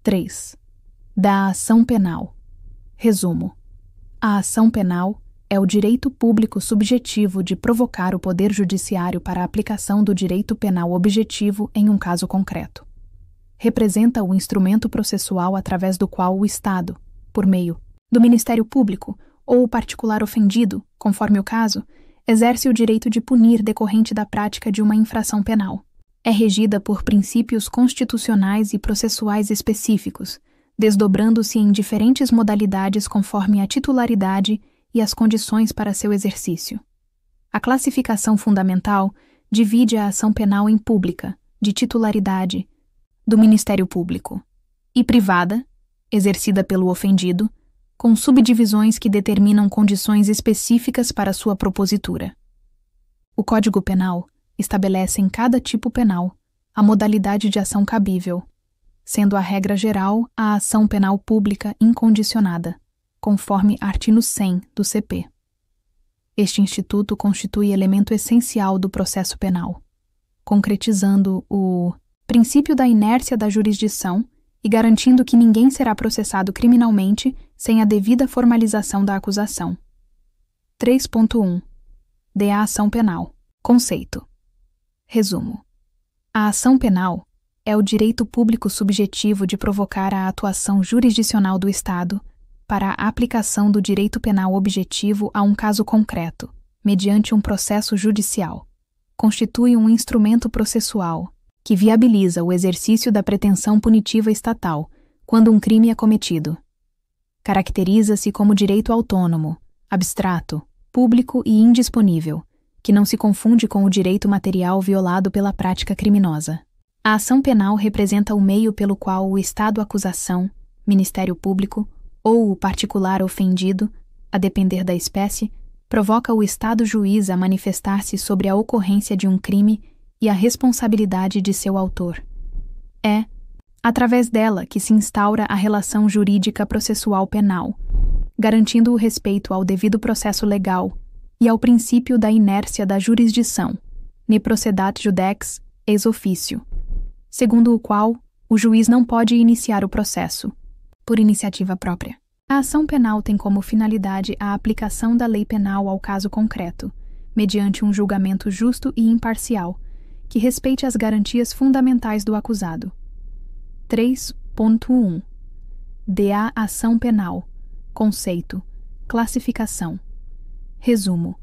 3. Da ação penal. Resumo. A ação penal é o direito público subjetivo de provocar o Poder Judiciário para a aplicação do direito penal objetivo em um caso concreto. Representa o instrumento processual através do qual o Estado, por meio do Ministério Público ou o particular ofendido, conforme o caso, exerce o direito de punir decorrente da prática de uma infração penal. É regida por princípios constitucionais e processuais específicos, desdobrando-se em diferentes modalidades conforme a titularidade e as condições para seu exercício. A classificação fundamental divide a ação penal em pública, de titularidade, do Ministério Público, e privada, exercida pelo ofendido, com subdivisões que determinam condições específicas para sua propositura. O Código Penal estabelece em cada tipo penal a modalidade de ação cabível, sendo a regra geral a ação penal pública incondicionada, conforme artigo 100 do CP. Este instituto constitui elemento essencial do processo penal, concretizando o princípio da inércia da jurisdição e garantindo que ninguém será processado criminalmente sem a devida formalização da acusação. 3.1. Da ação penal. Conceito. Resumo. A ação penal é o direito público subjetivo de provocar a atuação jurisdicional do Estado para a aplicação do direito penal objetivo a um caso concreto, mediante um processo judicial. Constitui um instrumento processual que viabiliza o exercício da pretensão punitiva estatal quando um crime é cometido. Caracteriza-se como direito autônomo, abstrato, público e indisponível, que não se confunde com o direito material violado pela prática criminosa. A ação penal representa o meio pelo qual o Estado acusação, Ministério Público ou o particular ofendido, a depender da espécie, provoca o Estado juiz a manifestar-se sobre a ocorrência de um crime e a responsabilidade de seu autor. É, através dela, que se instaura a relação jurídica processual penal, garantindo o respeito ao devido processo legal e ao princípio da inércia da jurisdição, ne procedat judex ex officio, segundo o qual o juiz não pode iniciar o processo, por iniciativa própria. A ação penal tem como finalidade a aplicação da lei penal ao caso concreto, mediante um julgamento justo e imparcial, que respeite as garantias fundamentais do acusado. 3.1. Da ação penal. Conceito. Classificação. Resumo.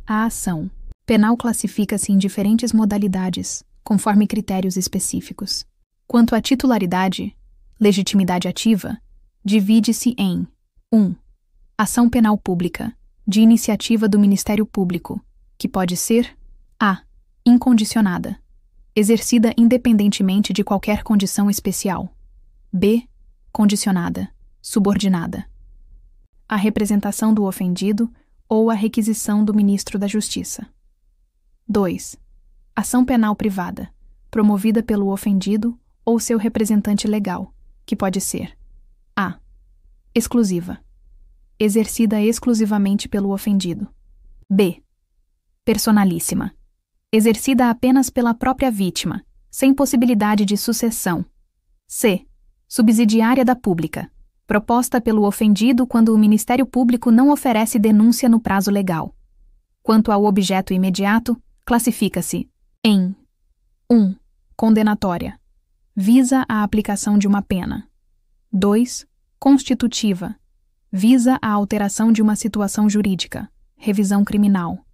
A ação penal classifica-se em diferentes modalidades, conforme critérios específicos. Quanto à titularidade, legitimidade ativa, divide-se em 1. Ação penal pública, de iniciativa do Ministério Público, que pode ser a. Incondicionada, exercida independentemente de qualquer condição especial. B. Condicionada, subordinada. A representação do ofendido ou a requisição do Ministro da Justiça. 2. Ação penal privada, promovida pelo ofendido ou seu representante legal, que pode ser a. Exclusiva, exercida exclusivamente pelo ofendido. B. Personalíssima, exercida apenas pela própria vítima, sem possibilidade de sucessão. C. Subsidiária da pública, proposta pelo ofendido quando o Ministério Público não oferece denúncia no prazo legal. Quanto ao objeto imediato, classifica-se em 1. Condenatória, visa a aplicação de uma pena. 2. Constitutiva, visa a alteração de uma situação jurídica, revisão criminal.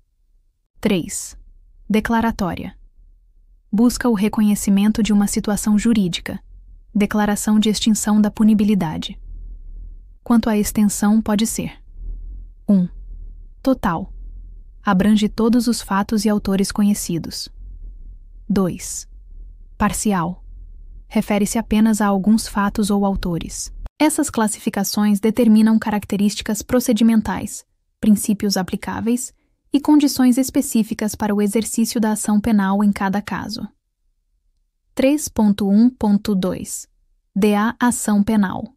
3. Declaratória, busca o reconhecimento de uma situação jurídica, declaração de extinção da punibilidade. Quanto à extensão, pode ser 1. Total, abrange todos os fatos e autores conhecidos. 2. Parcial, refere-se apenas a alguns fatos ou autores. Essas classificações determinam características procedimentais, princípios aplicáveis e condições específicas para o exercício da ação penal em cada caso. 3.1.2. Da ação penal.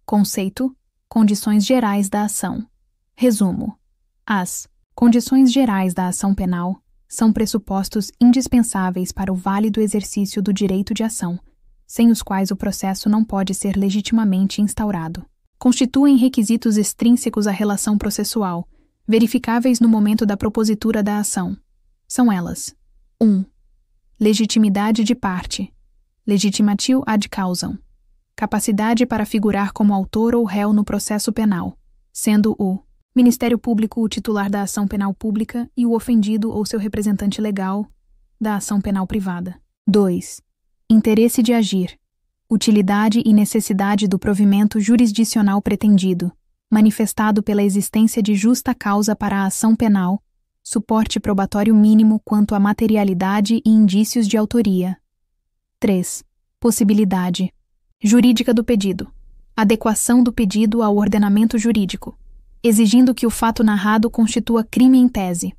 Conceito: condições gerais da ação. Resumo: as condições gerais da ação penal são pressupostos indispensáveis para o válido exercício do direito de ação sem os quais o processo não pode ser legitimamente instaurado. Constituem requisitos extrínsecos à relação processual, verificáveis no momento da propositura da ação. São elas: 1. Legitimidade de parte. Legitimatio ad causam. Capacidade para figurar como autor ou réu no processo penal, sendo o Ministério Público o titular da ação penal pública e o ofendido ou seu representante legal da ação penal privada. 2. Interesse de agir. Utilidade e necessidade do provimento jurisdicional pretendido, manifestado pela existência de justa causa para a ação penal, suporte probatório mínimo quanto à materialidade e indícios de autoria. 3. Possibilidade jurídica do pedido. Adequação do pedido ao ordenamento jurídico, exigindo que o fato narrado constitua crime em tese.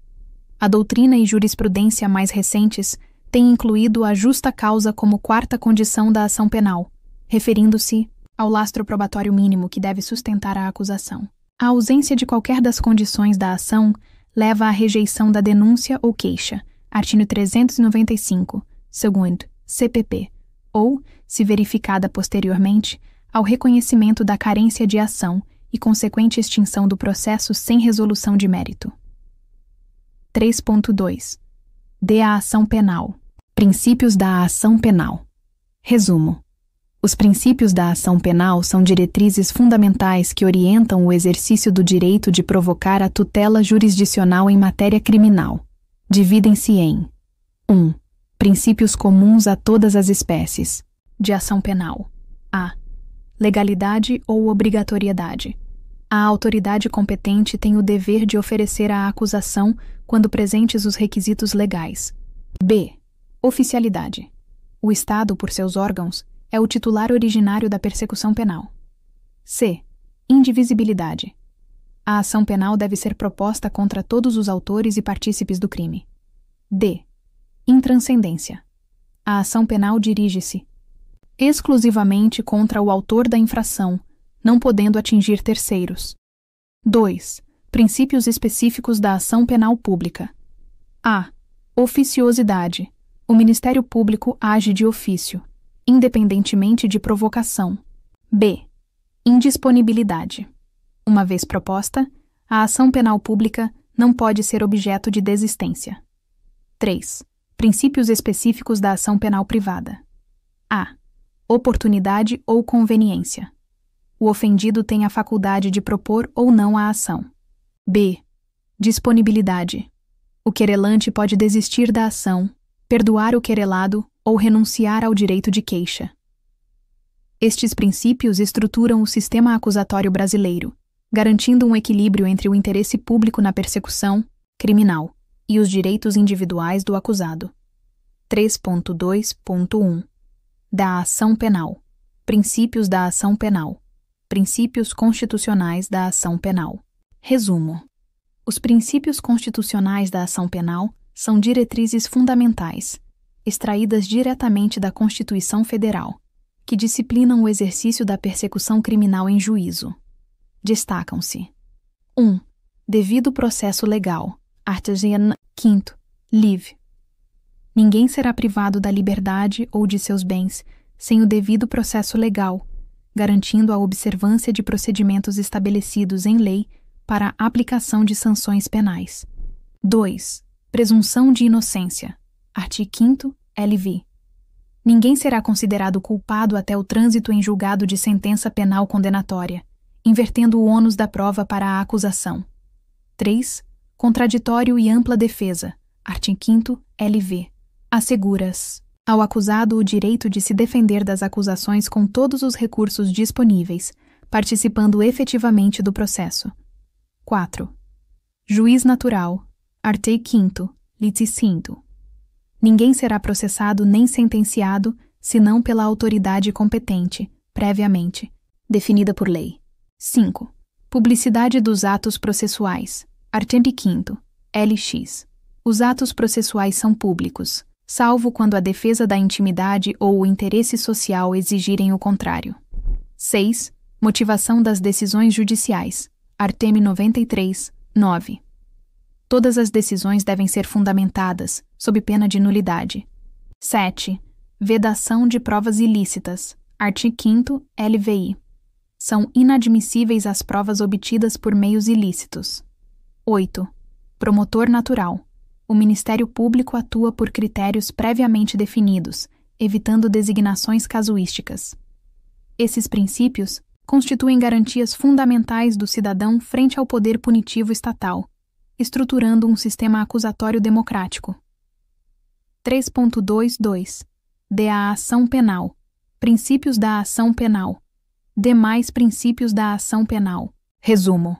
A doutrina e jurisprudência mais recentes têm incluído a justa causa como quarta condição da ação penal, referindo-se ao lastro probatório mínimo que deve sustentar a acusação. A ausência de qualquer das condições da ação leva à rejeição da denúncia ou queixa, artigo 395, segundo CPP, ou, se verificada posteriormente, ao reconhecimento da carência de ação e consequente extinção do processo sem resolução de mérito. 3.2. A ação penal. Princípios da ação penal. Resumo. Os princípios da ação penal são diretrizes fundamentais que orientam o exercício do direito de provocar a tutela jurisdicional em matéria criminal. Dividem-se em 1. Princípios comuns a todas as espécies de ação penal. A. Legalidade ou obrigatoriedade. A autoridade competente tem o dever de oferecer à acusação quando presentes os requisitos legais. B. Oficialidade. O Estado, por seus órgãos, é o titular originário da persecução penal. C. Indivisibilidade. A ação penal deve ser proposta contra todos os autores e partícipes do crime. D. Intranscendência. A ação penal dirige-se exclusivamente contra o autor da infração, não podendo atingir terceiros. 2. Princípios específicos da ação penal pública. A. Oficiosidade. O Ministério Público age de ofício, independentemente de provocação. B. Indisponibilidade. Uma vez proposta, a ação penal pública não pode ser objeto de desistência. 3. Princípios específicos da ação penal privada. A. Oportunidade ou conveniência. O ofendido tem a faculdade de propor ou não a ação. B. Disponibilidade. O querelante pode desistir da ação, perdoar o querelado ou renunciar ao direito de queixa. Estes princípios estruturam o sistema acusatório brasileiro, garantindo um equilíbrio entre o interesse público na persecução criminal e os direitos individuais do acusado. 3.2.1. Da ação penal. Princípios da ação penal. Princípios constitucionais da ação penal. Resumo. Os princípios constitucionais da ação penal são diretrizes fundamentais, extraídas diretamente da Constituição Federal, que disciplinam o exercício da persecução criminal em juízo. Destacam-se: 1. Devido processo legal. Artigo 5º. Liv. Ninguém será privado da liberdade ou de seus bens sem o devido processo legal, garantindo a observância de procedimentos estabelecidos em lei para a aplicação de sanções penais. 2. Presunção de inocência. Artigo 5º, LV. Ninguém será considerado culpado até o trânsito em julgado de sentença penal condenatória, invertendo o ônus da prova para a acusação. 3. Contraditório e ampla defesa. Artigo 5º, LV. Asseguras ao acusado o direito de se defender das acusações com todos os recursos disponíveis, participando efetivamente do processo. 4. Juiz natural. Artigo 5º, litis quinto. Ninguém será processado nem sentenciado senão pela autoridade competente, previamente, definida por lei. 5. Publicidade dos atos processuais. Artigo 5º, LX. Os atos processuais são públicos, salvo quando a defesa da intimidade ou o interesse social exigirem o contrário. 6. Motivação das decisões judiciais. Artigo 93, 9. Todas as decisões devem ser fundamentadas, sob pena de nulidade. 7. Vedação de provas ilícitas. Artigo 5º LVI. São inadmissíveis as provas obtidas por meios ilícitos. 8. Promotor natural. O Ministério Público atua por critérios previamente definidos, evitando designações casuísticas. Esses princípios constituem garantias fundamentais do cidadão frente ao poder punitivo estatal, estruturando um sistema acusatório democrático. 3.22. Da ação penal. Princípios da ação penal. Demais princípios da ação penal. Resumo.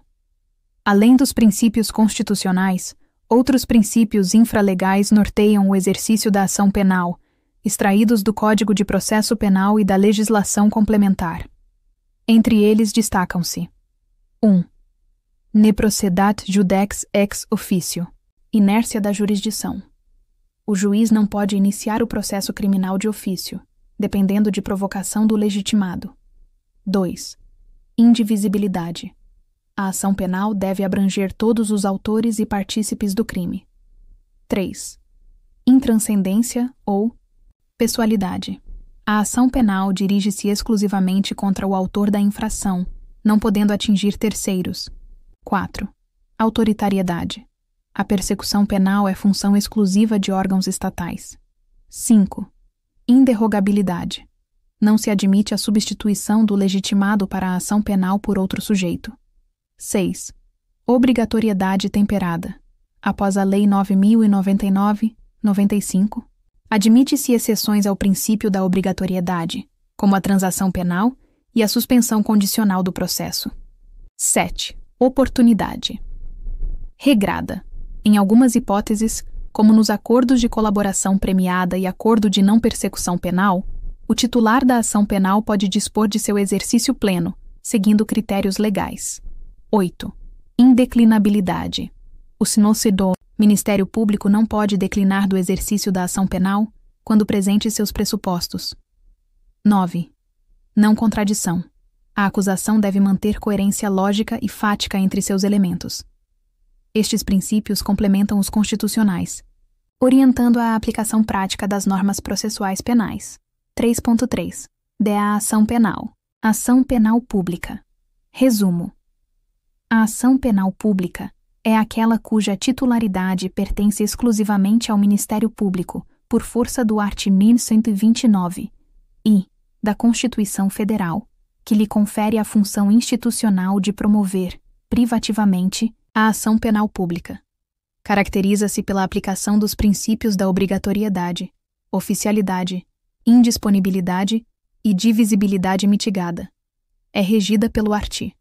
Além dos princípios constitucionais, outros princípios infralegais norteiam o exercício da ação penal, extraídos do Código de Processo Penal e da legislação complementar. Entre eles destacam-se: 1. Ne procedat judex ex officio. Inércia da jurisdição. O juiz não pode iniciar o processo criminal de ofício, dependendo de provocação do legitimado. 2. Indivisibilidade. A ação penal deve abranger todos os autores e partícipes do crime. 3. Intranscendência ou pessoalidade. A ação penal dirige-se exclusivamente contra o autor da infração, não podendo atingir terceiros. 4. Autoritariedade. A persecução penal é função exclusiva de órgãos estatais. 5. Inderrogabilidade. Não se admite a substituição do legitimado para a ação penal por outro sujeito. 6. Obrigatoriedade temperada. Após a Lei 9.099/95, admite-se exceções ao princípio da obrigatoriedade, como a transação penal e a suspensão condicional do processo. 7. Oportunidade. Regrada. Em algumas hipóteses, como nos acordos de colaboração premiada e acordo de não persecução penal, o titular da ação penal pode dispor de seu exercício pleno, seguindo critérios legais. 8. Indeclinabilidade. O Ministério Público não pode declinar do exercício da ação penal quando presente seus pressupostos. 9. Não contradição. A acusação deve manter coerência lógica e fática entre seus elementos. Estes princípios complementam os constitucionais, orientando a aplicação prática das normas processuais penais. 3.3. Da ação penal. Ação penal pública. Resumo. A ação penal pública é aquela cuja titularidade pertence exclusivamente ao Ministério Público, por força do artigo 1129 e da Constituição Federal, que lhe confere a função institucional de promover, privativamente, a ação penal pública. Caracteriza-se pela aplicação dos princípios da obrigatoriedade, oficialidade, indisponibilidade e divisibilidade mitigada. É regida pelo artigo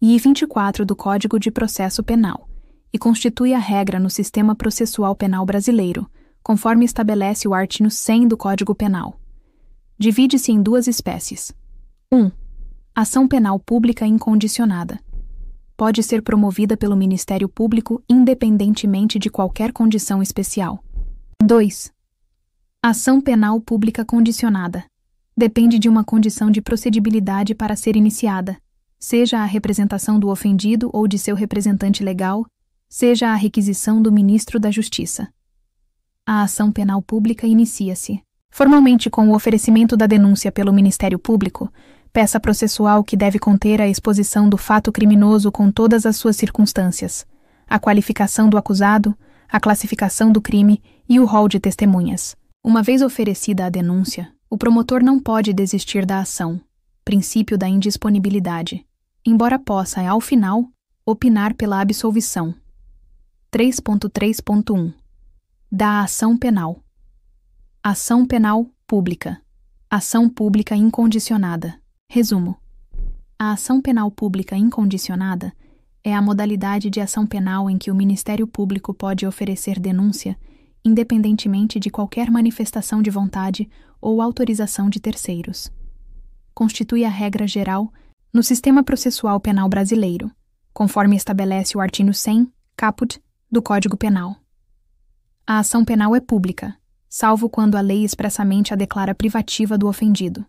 24 do Código de Processo Penal e constitui a regra no sistema processual penal brasileiro, conforme estabelece o artigo 100 do Código Penal. Divide-se em duas espécies. 1. Ação penal pública incondicionada. Pode ser promovida pelo Ministério Público independentemente de qualquer condição especial. 2. Ação penal pública condicionada. Depende de uma condição de procedibilidade para ser iniciada, seja a representação do ofendido ou de seu representante legal, seja a requisição do Ministro da Justiça. A ação penal pública inicia-se, formalmente com o oferecimento da denúncia pelo Ministério Público, peça processual que deve conter a exposição do fato criminoso com todas as suas circunstâncias, a qualificação do acusado, a classificação do crime e o rol de testemunhas. Uma vez oferecida a denúncia, o promotor não pode desistir da ação, princípio da indisponibilidade, embora possa, ao final, opinar pela absolvição. 3.3.1. Da ação penal. Ação penal pública. Ação pública incondicionada. Resumo. A ação penal pública incondicionada é a modalidade de ação penal em que o Ministério Público pode oferecer denúncia, independentemente de qualquer manifestação de vontade ou autorização de terceiros. Constitui a regra geral no sistema processual penal brasileiro, conforme estabelece o artigo 100, caput, do Código Penal. A ação penal é pública, salvo quando a lei expressamente a declara privativa do ofendido.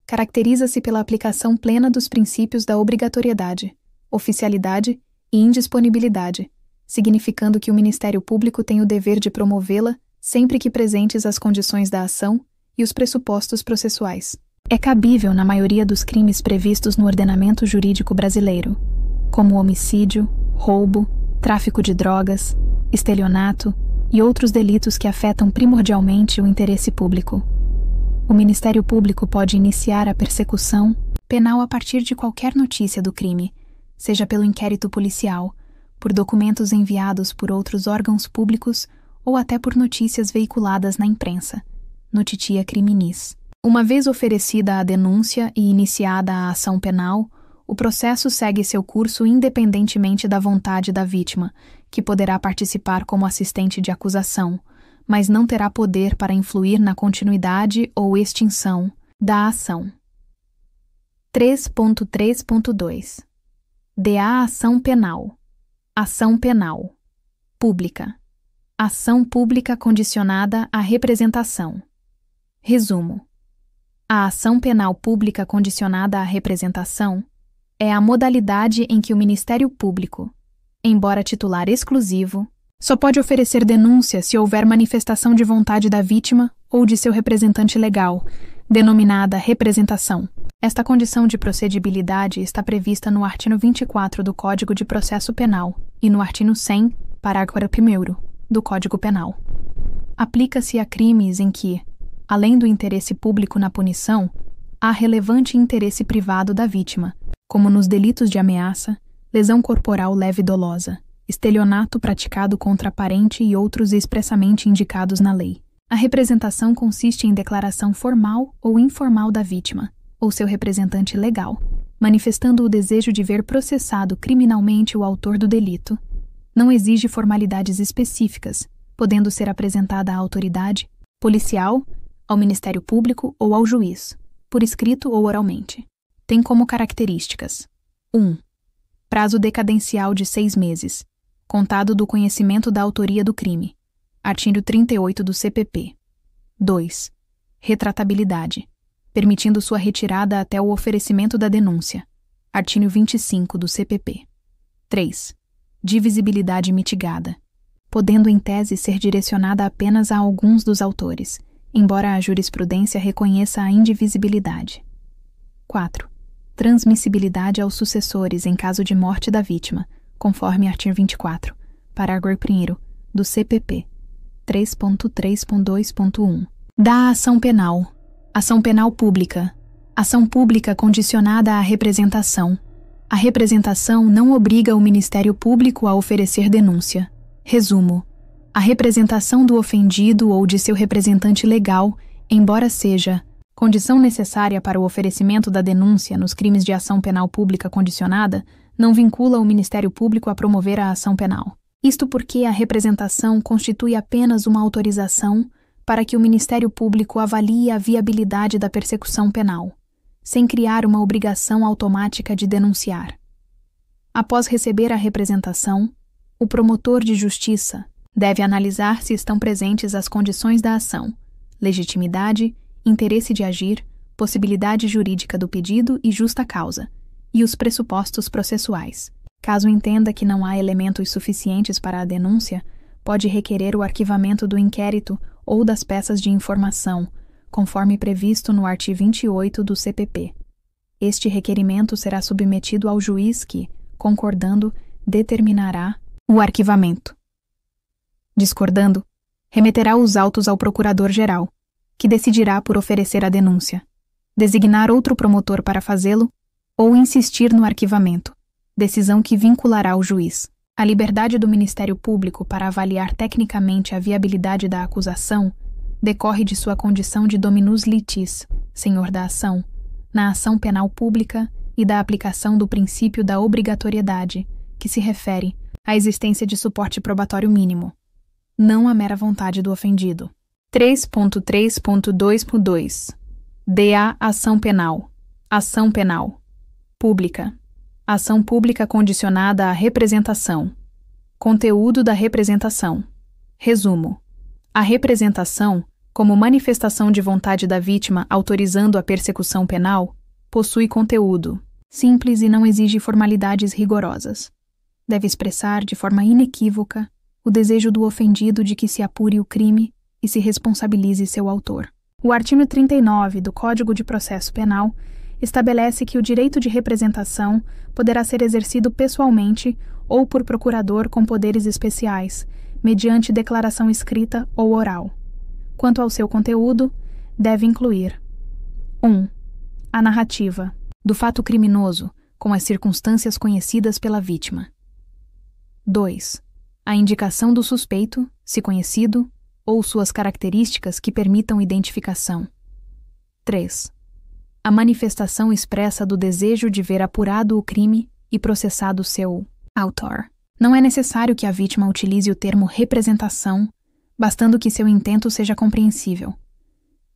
Caracteriza-se pela aplicação plena dos princípios da obrigatoriedade, oficialidade e indisponibilidade, significando que o Ministério Público tem o dever de promovê-la sempre que presentes as condições da ação e os pressupostos processuais. É cabível na maioria dos crimes previstos no ordenamento jurídico brasileiro, como homicídio, roubo, tráfico de drogas, estelionato e outros delitos que afetam primordialmente o interesse público. O Ministério Público pode iniciar a persecução penal a partir de qualquer notícia do crime, seja pelo inquérito policial, por documentos enviados por outros órgãos públicos ou até por notícias veiculadas na imprensa, notitia criminis. Uma vez oferecida a denúncia e iniciada a ação penal, o processo segue seu curso independentemente da vontade da vítima, que poderá participar como assistente de acusação, mas não terá poder para influir na continuidade ou extinção da ação. 3.3.2 DA Ação Penal. Ação penal. Pública. Ação pública condicionada à representação. Resumo. A ação penal pública condicionada à representação é a modalidade em que o Ministério Público, embora titular exclusivo, só pode oferecer denúncia se houver manifestação de vontade da vítima ou de seu representante legal, denominada representação. Esta condição de procedibilidade está prevista no artigo 24 do Código de Processo Penal e no artigo 100, parágrafo 1º, do Código Penal. Aplica-se a crimes em que, além do interesse público na punição, há relevante interesse privado da vítima, como nos delitos de ameaça, lesão corporal leve dolosa, estelionato praticado contra parente e outros expressamente indicados na lei. A representação consiste em declaração formal ou informal da vítima, ou seu representante legal, manifestando o desejo de ver processado criminalmente o autor do delito. Não exige formalidades específicas, podendo ser apresentada à autoridade policial, ao Ministério Público ou ao juiz, por escrito ou oralmente. Tem como características: 1. Prazo decadencial de 6 meses, contado do conhecimento da autoria do crime. Artigo 38 do CPP. 2. Retratabilidade, permitindo sua retirada até o oferecimento da denúncia. Artigo 25 do CPP. 3. Divisibilidade mitigada, podendo em tese ser direcionada apenas a alguns dos autores, embora a jurisprudência reconheça a indivisibilidade. 4. Transmissibilidade aos sucessores em caso de morte da vítima, conforme artigo 24, parágrafo 1º, do CPP. 3.3.2.1. Da ação penal. Ação penal pública. Ação pública condicionada à representação. A representação não obriga o Ministério Público a oferecer denúncia. Resumo. A representação do ofendido ou de seu representante legal, embora seja condição necessária para o oferecimento da denúncia nos crimes de ação penal pública condicionada, não vincula o Ministério Público a promover a ação penal. Isto porque a representação constitui apenas uma autorização para que o Ministério Público avalie a viabilidade da persecução penal, sem criar uma obrigação automática de denunciar. Após receber a representação, o promotor de justiça deve analisar se estão presentes as condições da ação, legitimidade, interesse de agir, possibilidade jurídica do pedido e justa causa, e os pressupostos processuais. Caso entenda que não há elementos suficientes para a denúncia, pode requerer o arquivamento do inquérito ou das peças de informação, conforme previsto no artigo 28 do CPP. Este requerimento será submetido ao juiz que, concordando, determinará o arquivamento. Discordando, remeterá os autos ao Procurador-Geral, que decidirá por oferecer a denúncia, designar outro promotor para fazê-lo ou insistir no arquivamento, decisão que vinculará o juiz. A liberdade do Ministério Público para avaliar tecnicamente a viabilidade da acusação decorre de sua condição de dominus litis, senhor da ação, na ação penal pública e da aplicação do princípio da obrigatoriedade, que se refere à existência de suporte probatório mínimo, não à mera vontade do ofendido. 3.3.2.2 DA Ação Penal. Ação penal. Pública. Ação pública condicionada à representação. Conteúdo da representação. Resumo. A representação, como manifestação de vontade da vítima autorizando a persecução penal, possui conteúdo, simples e não exige formalidades rigorosas. Deve expressar de forma inequívoca o desejo do ofendido de que se apure o crime e se responsabilize seu autor. O artigo 39 do Código de Processo Penal estabelece que o direito de representação poderá ser exercido pessoalmente ou por procurador com poderes especiais, mediante declaração escrita ou oral. Quanto ao seu conteúdo, deve incluir 1. A narrativa do fato criminoso com as circunstâncias conhecidas pela vítima. 2. A indicação do suspeito, se conhecido, ou suas características que permitam identificação. 3. A manifestação expressa do desejo de ver apurado o crime e processado seu autor. Não é necessário que a vítima utilize o termo representação, bastando que seu intento seja compreensível.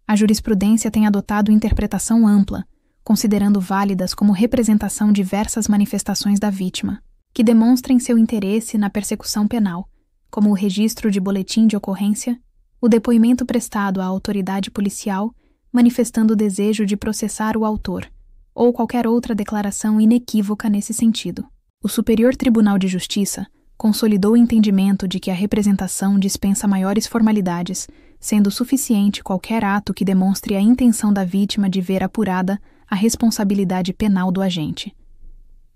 A jurisprudência tem adotado interpretação ampla, considerando válidas como representação diversas manifestações da vítima, que demonstrem seu interesse na persecução penal, como o registro de boletim de ocorrência, o depoimento prestado à autoridade policial, manifestando o desejo de processar o autor, ou qualquer outra declaração inequívoca nesse sentido. O Superior Tribunal de Justiça consolidou o entendimento de que a representação dispensa maiores formalidades, sendo suficiente qualquer ato que demonstre a intenção da vítima de ver apurada a responsabilidade penal do agente.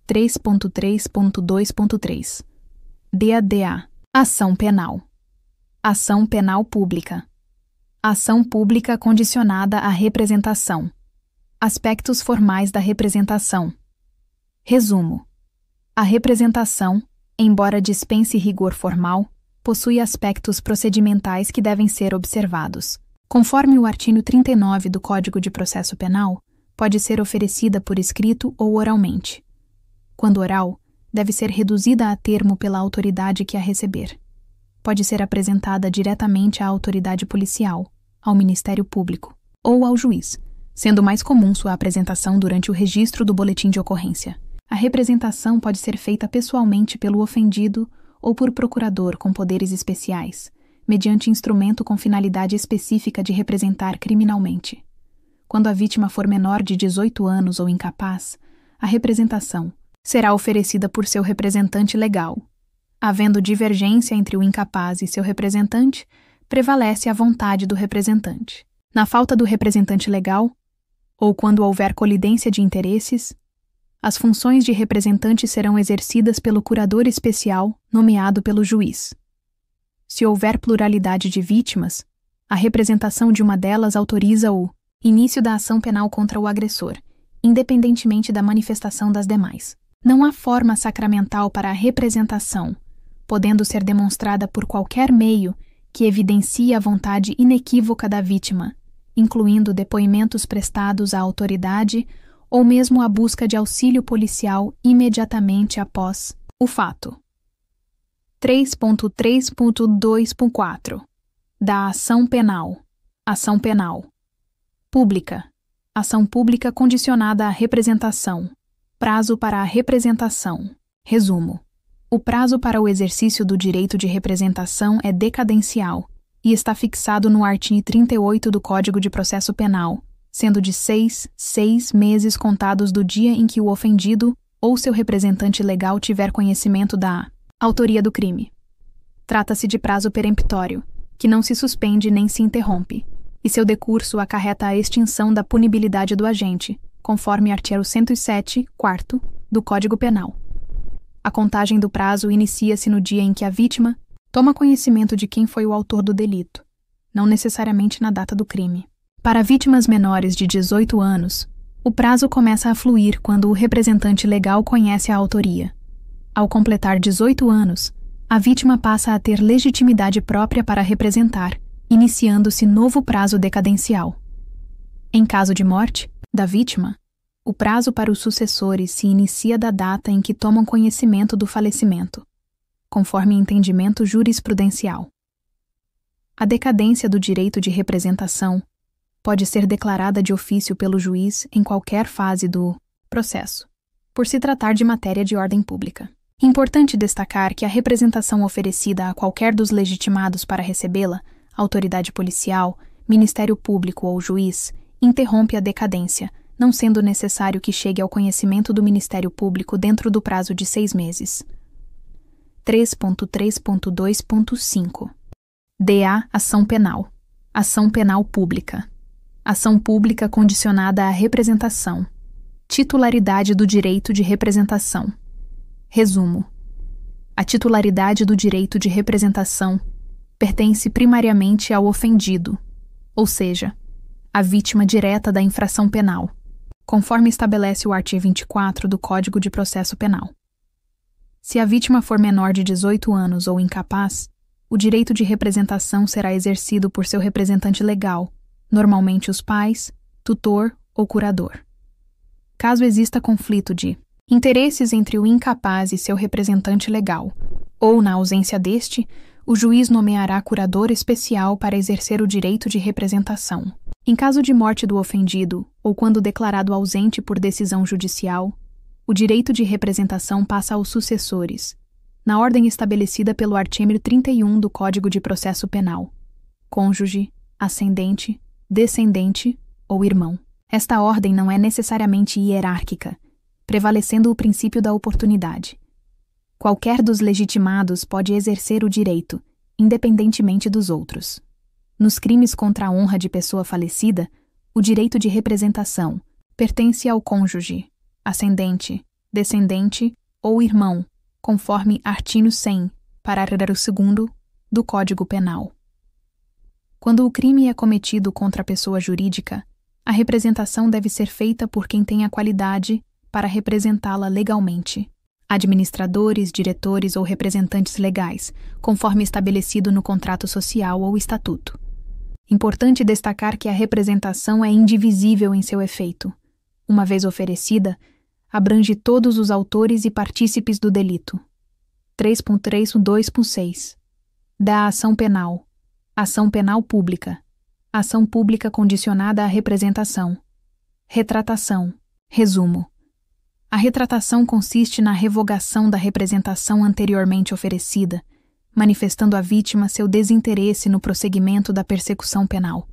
3.3.2.3 DADA. Ação penal. Ação penal pública. Ação pública condicionada à representação. Aspectos formais da representação. Resumo. A representação, embora dispense rigor formal, possui aspectos procedimentais que devem ser observados. Conforme o artigo 39 do Código de Processo Penal, pode ser oferecida por escrito ou oralmente. Quando oral, deve ser reduzida a termo pela autoridade que a receber. Pode ser apresentada diretamente à autoridade policial, ao Ministério Público ou ao juiz, sendo mais comum sua apresentação durante o registro do boletim de ocorrência. A representação pode ser feita pessoalmente pelo ofendido ou por procurador com poderes especiais, mediante instrumento com finalidade específica de representar criminalmente. Quando a vítima for menor de 18 anos ou incapaz, a representação será oferecida por seu representante legal. Havendo divergência entre o incapaz e seu representante, prevalece a vontade do representante. Na falta do representante legal, ou quando houver colidência de interesses, as funções de representante serão exercidas pelo curador especial nomeado pelo juiz. Se houver pluralidade de vítimas, a representação de uma delas autoriza o início da ação penal contra o agressor, independentemente da manifestação das demais. Não há forma sacramental para a representação, podendo ser demonstrada por qualquer meio que evidencie a vontade inequívoca da vítima, incluindo depoimentos prestados à autoridade ou mesmo a busca de auxílio policial imediatamente após o fato. 3.3.2.4 Da ação penal. Ação penal. Pública. Ação pública condicionada à representação. Prazo para a representação. Resumo. O prazo para o exercício do direito de representação é decadencial e está fixado no artigo 38 do Código de Processo Penal, sendo de 6 meses contados do dia em que o ofendido ou seu representante legal tiver conhecimento da autoria do crime. Trata-se de prazo peremptório, que não se suspende nem se interrompe, e seu decurso acarreta a extinção da punibilidade do agente, conforme artigo 107, 4º, do Código Penal. A contagem do prazo inicia-se no dia em que a vítima toma conhecimento de quem foi o autor do delito, não necessariamente na data do crime. Para vítimas menores de 18 anos, o prazo começa a fluir quando o representante legal conhece a autoria. Ao completar 18 anos, a vítima passa a ter legitimidade própria para representar, iniciando-se novo prazo decadencial. Em caso de morte da vítima, o prazo para os sucessores se inicia da data em que tomam conhecimento do falecimento, conforme entendimento jurisprudencial. A decadência do direito de representação pode ser declarada de ofício pelo juiz em qualquer fase do processo, por se tratar de matéria de ordem pública. Importante destacar que a representação oferecida a qualquer dos legitimados para recebê-la, autoridade policial, Ministério Público ou juiz, interrompe a decadência, não sendo necessário que chegue ao conhecimento do Ministério Público dentro do prazo de 6 meses. 3.3.2.5 DA. Ação penal. Ação penal pública. Ação pública condicionada à representação. Titularidade do direito de representação. Resumo. A titularidade do direito de representação pertence primariamente ao ofendido, ou seja, à vítima direta da infração penal, conforme estabelece o artigo 24 do Código de Processo Penal. Se a vítima for menor de 18 anos ou incapaz, o direito de representação será exercido por seu representante legal, normalmente os pais, tutor ou curador. Caso exista conflito de interesses entre o incapaz e seu representante legal, ou na ausência deste, o juiz nomeará curador especial para exercer o direito de representação. Em caso de morte do ofendido, ou quando declarado ausente por decisão judicial, o direito de representação passa aos sucessores, na ordem estabelecida pelo artigo 31 do Código de Processo Penal: cônjuge, ascendente, descendente ou irmão. Esta ordem não é necessariamente hierárquica, prevalecendo o princípio da oportunidade. Qualquer dos legitimados pode exercer o direito, independentemente dos outros. Nos crimes contra a honra de pessoa falecida, o direito de representação pertence ao cônjuge, ascendente, descendente ou irmão, conforme artigo 100, parágrafo 2º do Código Penal. Quando o crime é cometido contra a pessoa jurídica, a representação deve ser feita por quem tem a qualidade para representá-la legalmente: administradores, diretores ou representantes legais, conforme estabelecido no contrato social ou estatuto. Importante destacar que a representação é indivisível em seu efeito. Uma vez oferecida, abrange todos os autores e partícipes do delito. 3.3.2.6 Da ação penal. Ação penal pública. Ação pública condicionada à representação. Retratação. Resumo. A retratação consiste na revogação da representação anteriormente oferecida, manifestando à vítima seu desinteresse no prosseguimento da persecução penal.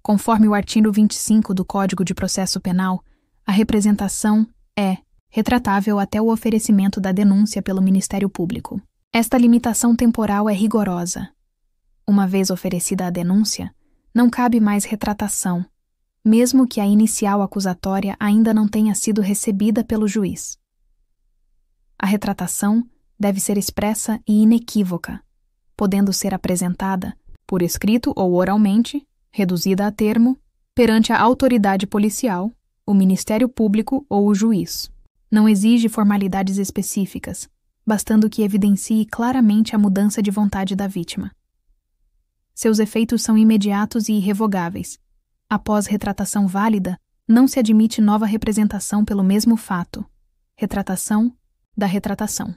Conforme o artigo 25 do Código de Processo Penal, a representação é retratável até o oferecimento da denúncia pelo Ministério Público. Esta limitação temporal é rigorosa. Uma vez oferecida a denúncia, não cabe mais retratação, mesmo que a inicial acusatória ainda não tenha sido recebida pelo juiz. A retratação deve ser expressa e inequívoca, podendo ser apresentada, por escrito ou oralmente, reduzida a termo, perante a autoridade policial, o Ministério Público ou o juiz. Não exige formalidades específicas, bastando que evidencie claramente a mudança de vontade da vítima. Seus efeitos são imediatos e irrevogáveis. Após retratação válida, não se admite nova representação pelo mesmo fato. Retratação da retratação.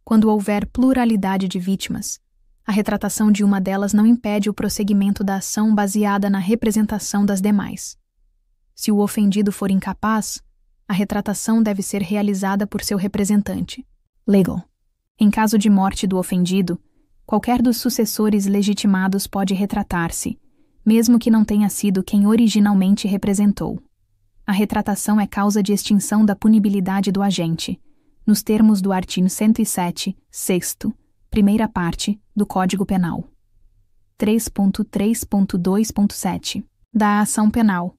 Quando houver pluralidade de vítimas, a retratação de uma delas não impede o prosseguimento da ação baseada na representação das demais. Se o ofendido for incapaz, a retratação deve ser realizada por seu representante. Legal. Em caso de morte do ofendido, qualquer dos sucessores legitimados pode retratar-se, mesmo que não tenha sido quem originalmente representou. A retratação é causa de extinção da punibilidade do agente, nos termos do artigo 107, 6º, primeira parte, do Código Penal. 3.3.2.7 Da ação penal.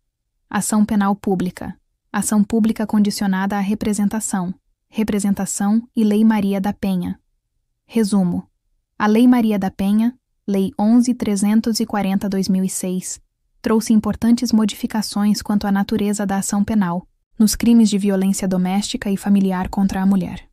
Ação penal pública. Ação pública condicionada à representação. Representação e Lei Maria da Penha. Resumo. A Lei Maria da Penha, Lei 11.340/2006, trouxe importantes modificações quanto à natureza da ação penal, nos crimes de violência doméstica e familiar contra a mulher.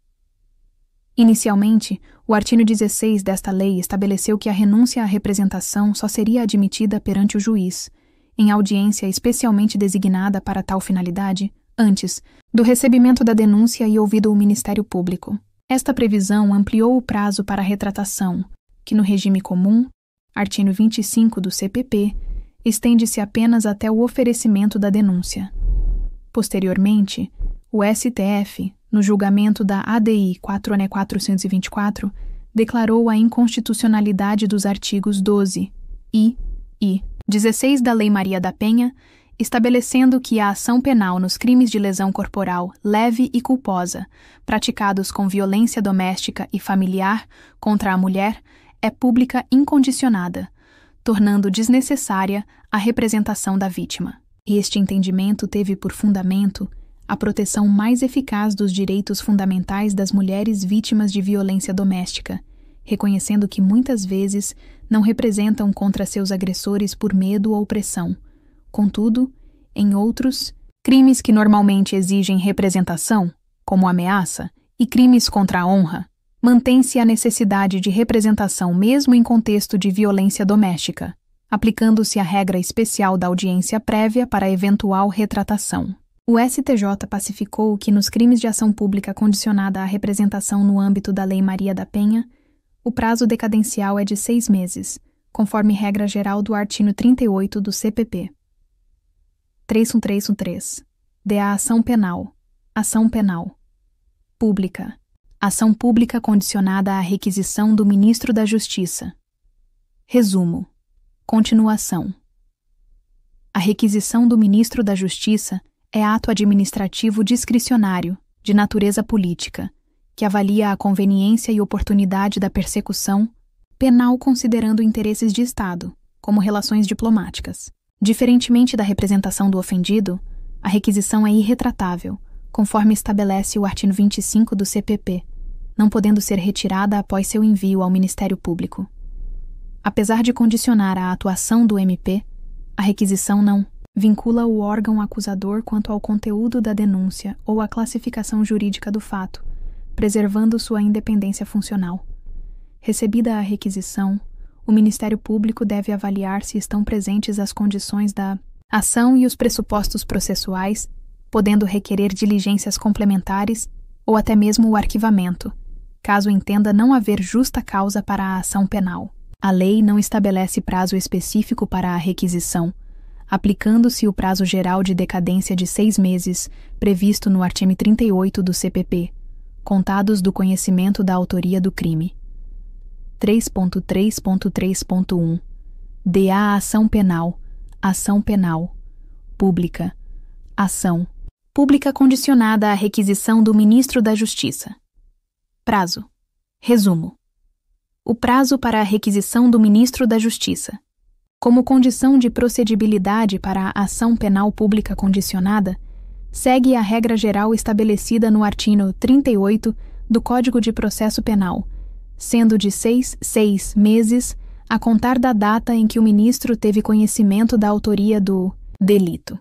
Inicialmente, o artigo 16 desta lei estabeleceu que a renúncia à representação só seria admitida perante o juiz, em audiência especialmente designada para tal finalidade, antes do recebimento da denúncia e ouvido o Ministério Público. Esta previsão ampliou o prazo para a retratação, que no regime comum, artigo 25 do CPP, estende-se apenas até o oferecimento da denúncia. Posteriormente, o STF, no julgamento da ADI 4.424, declarou a inconstitucionalidade dos artigos 12 e 16 da Lei Maria da Penha, estabelecendo que a ação penal nos crimes de lesão corporal leve e culposa, praticados com violência doméstica e familiar contra a mulher, é pública incondicionada, tornando desnecessária a representação da vítima. Este entendimento teve por fundamento a proteção mais eficaz dos direitos fundamentais das mulheres vítimas de violência doméstica, reconhecendo que muitas vezes não representam contra seus agressores por medo ou pressão. Contudo, em outros, crimes que normalmente exigem representação, como ameaça, e crimes contra a honra, mantém-se a necessidade de representação mesmo em contexto de violência doméstica, aplicando-se a regra especial da audiência prévia para eventual retratação. O STJ pacificou que nos crimes de ação pública condicionada à representação no âmbito da Lei Maria da Penha, o prazo decadencial é de 6 meses, conforme regra geral do artigo 38 do CPP. 31313. DA Ação Penal. Ação penal. Pública. Ação pública condicionada à requisição do Ministro da Justiça. Resumo. Continuação. A requisição do Ministro da Justiça é ato administrativo discricionário, de natureza política, que avalia a conveniência e oportunidade da persecução penal considerando interesses de Estado, como relações diplomáticas. Diferentemente da representação do ofendido, a requisição é irretratável, conforme estabelece o artigo 25 do CPP, não podendo ser retirada após seu envio ao Ministério Público. Apesar de condicionar a atuação do MP, a requisição não vincula o órgão acusador quanto ao conteúdo da denúncia ou à classificação jurídica do fato, preservando sua independência funcional. Recebida a requisição, o Ministério Público deve avaliar se estão presentes as condições da ação e os pressupostos processuais, podendo requerer diligências complementares ou até mesmo o arquivamento, caso entenda não haver justa causa para a ação penal. A lei não estabelece prazo específico para a requisição, aplicando-se o prazo geral de decadência de 6 meses, previsto no artigo 38 do CPP, contados do conhecimento da autoria do crime. 3.3.3.1 DA Ação Penal. Ação penal. Pública. Ação pública condicionada à requisição do Ministro da Justiça. Prazo. Resumo. O prazo para a requisição do Ministro da Justiça. Como condição de procedibilidade para a ação penal pública condicionada, segue a regra geral estabelecida no artigo 38 do Código de Processo Penal, sendo de 6 meses a contar da data em que o ministro teve conhecimento da autoria do delito.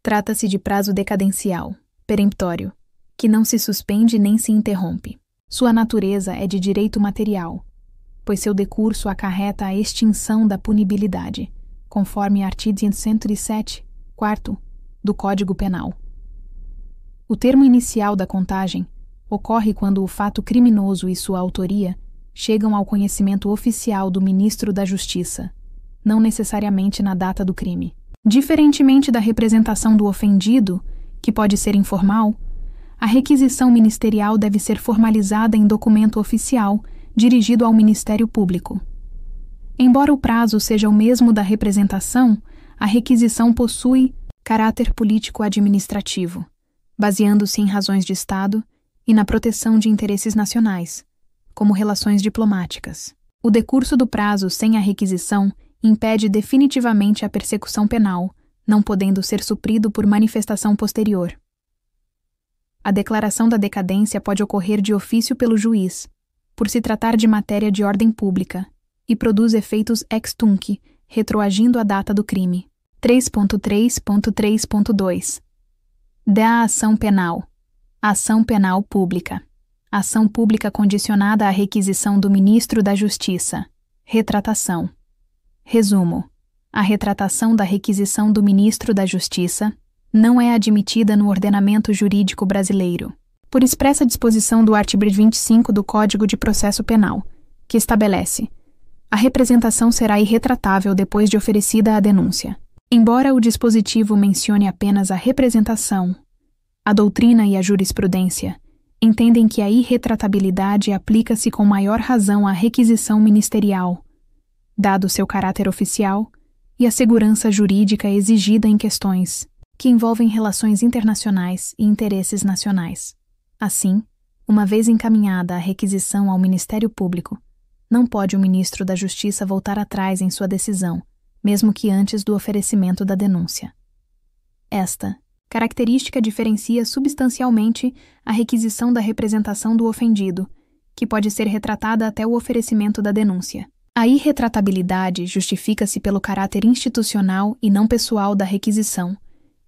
Trata-se de prazo decadencial, peremptório, que não se suspende nem se interrompe. Sua natureza é de direito material, pois seu decurso acarreta a extinção da punibilidade, conforme artigo 107, 4º, do Código Penal. O termo inicial da contagem ocorre quando o fato criminoso e sua autoria chegam ao conhecimento oficial do Ministro da Justiça, não necessariamente na data do crime. Diferentemente da representação do ofendido, que pode ser informal, a requisição ministerial deve ser formalizada em documento oficial dirigido ao Ministério Público. Embora o prazo seja o mesmo da representação, a requisição possui caráter político-administrativo, baseando-se em razões de Estado e na proteção de interesses nacionais, como relações diplomáticas. O decurso do prazo sem a requisição impede definitivamente a persecução penal, não podendo ser suprido por manifestação posterior. A declaração da decadência pode ocorrer de ofício pelo juiz, por se tratar de matéria de ordem pública, e produz efeitos ex tunc, retroagindo a data do crime. 3.3.3.2 Da ação penal. Ação penal pública. Ação pública condicionada à requisição do Ministro da Justiça. Retratação. Resumo. A retratação da requisição do Ministro da Justiça não é admitida no ordenamento jurídico brasileiro, por expressa disposição do artigo 25 do Código de Processo Penal, que estabelece: a representação será irretratável depois de oferecida a denúncia. Embora o dispositivo mencione apenas a representação, a doutrina e a jurisprudência entendem que a irretratabilidade aplica-se com maior razão à requisição ministerial, dado seu caráter oficial e a segurança jurídica exigida em questões que envolvem relações internacionais e interesses nacionais. Assim, uma vez encaminhada a requisição ao Ministério Público, não pode o ministro da Justiça voltar atrás em sua decisão, mesmo que antes do oferecimento da denúncia. Esta característica diferencia substancialmente a requisição da representação do ofendido, que pode ser retratada até o oferecimento da denúncia. A irretratabilidade justifica-se pelo caráter institucional e não pessoal da requisição,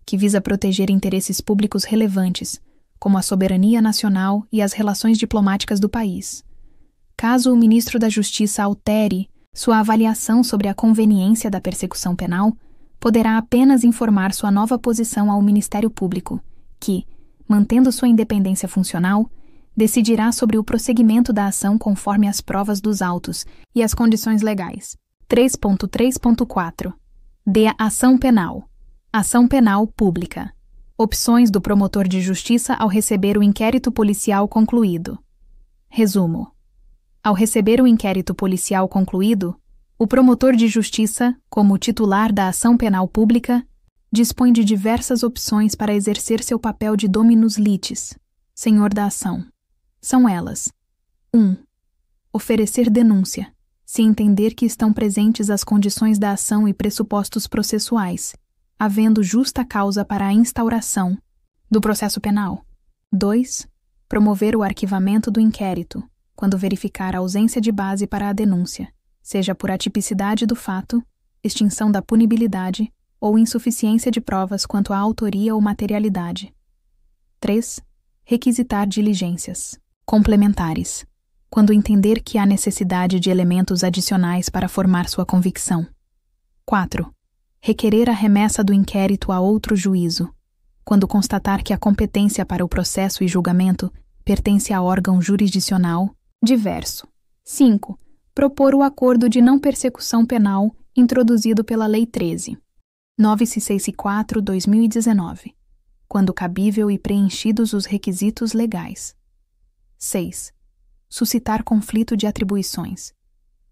que visa proteger interesses públicos relevantes, como a soberania nacional e as relações diplomáticas do país. Caso o ministro da Justiça altere sua avaliação sobre a conveniência da persecução penal, poderá apenas informar sua nova posição ao Ministério Público, que, mantendo sua independência funcional, decidirá sobre o prosseguimento da ação conforme as provas dos autos e as condições legais. 3.3.4 Ação penal. Ação penal pública. Opções do promotor de justiça ao receber o inquérito policial concluído. Resumo. Ao receber o inquérito policial concluído, o promotor de justiça, como titular da ação penal pública, dispõe de diversas opções para exercer seu papel de dominus litis, senhor da ação. São elas: 1. Oferecer denúncia, se entender que estão presentes as condições da ação e pressupostos processuais, havendo justa causa para a instauração do processo penal. 2. Promover o arquivamento do inquérito, quando verificar a ausência de base para a denúncia, seja por atipicidade do fato, extinção da punibilidade ou insuficiência de provas quanto à autoria ou materialidade. 3. Requisitar diligências complementares, quando entender que há necessidade de elementos adicionais para formar sua convicção. 4. Requerer a remessa do inquérito a outro juízo, quando constatar que a competência para o processo e julgamento pertence a órgão jurisdicional diverso. 5. Propor o acordo de não persecução penal introduzido pela Lei 13.964/2019, quando cabível e preenchidos os requisitos legais. 6. Suscitar conflito de atribuições,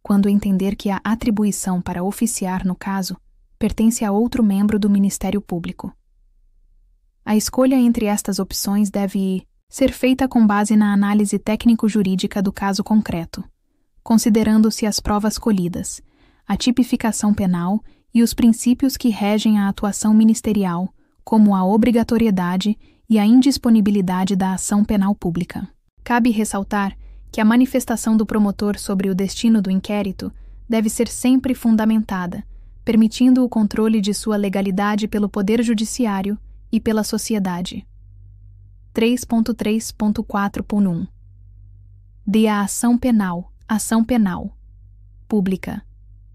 quando entender que a atribuição para oficiar no caso pertence a outro membro do Ministério Público. A escolha entre estas opções deve ser feita com base na análise técnico-jurídica do caso concreto, considerando-se as provas colhidas, a tipificação penal e os princípios que regem a atuação ministerial, como a obrigatoriedade e a indisponibilidade da ação penal pública. Cabe ressaltar que a manifestação do promotor sobre o destino do inquérito deve ser sempre fundamentada, permitindo o controle de sua legalidade pelo Poder Judiciário e pela sociedade. 3.3.4.1 Ação penal. Ação penal pública.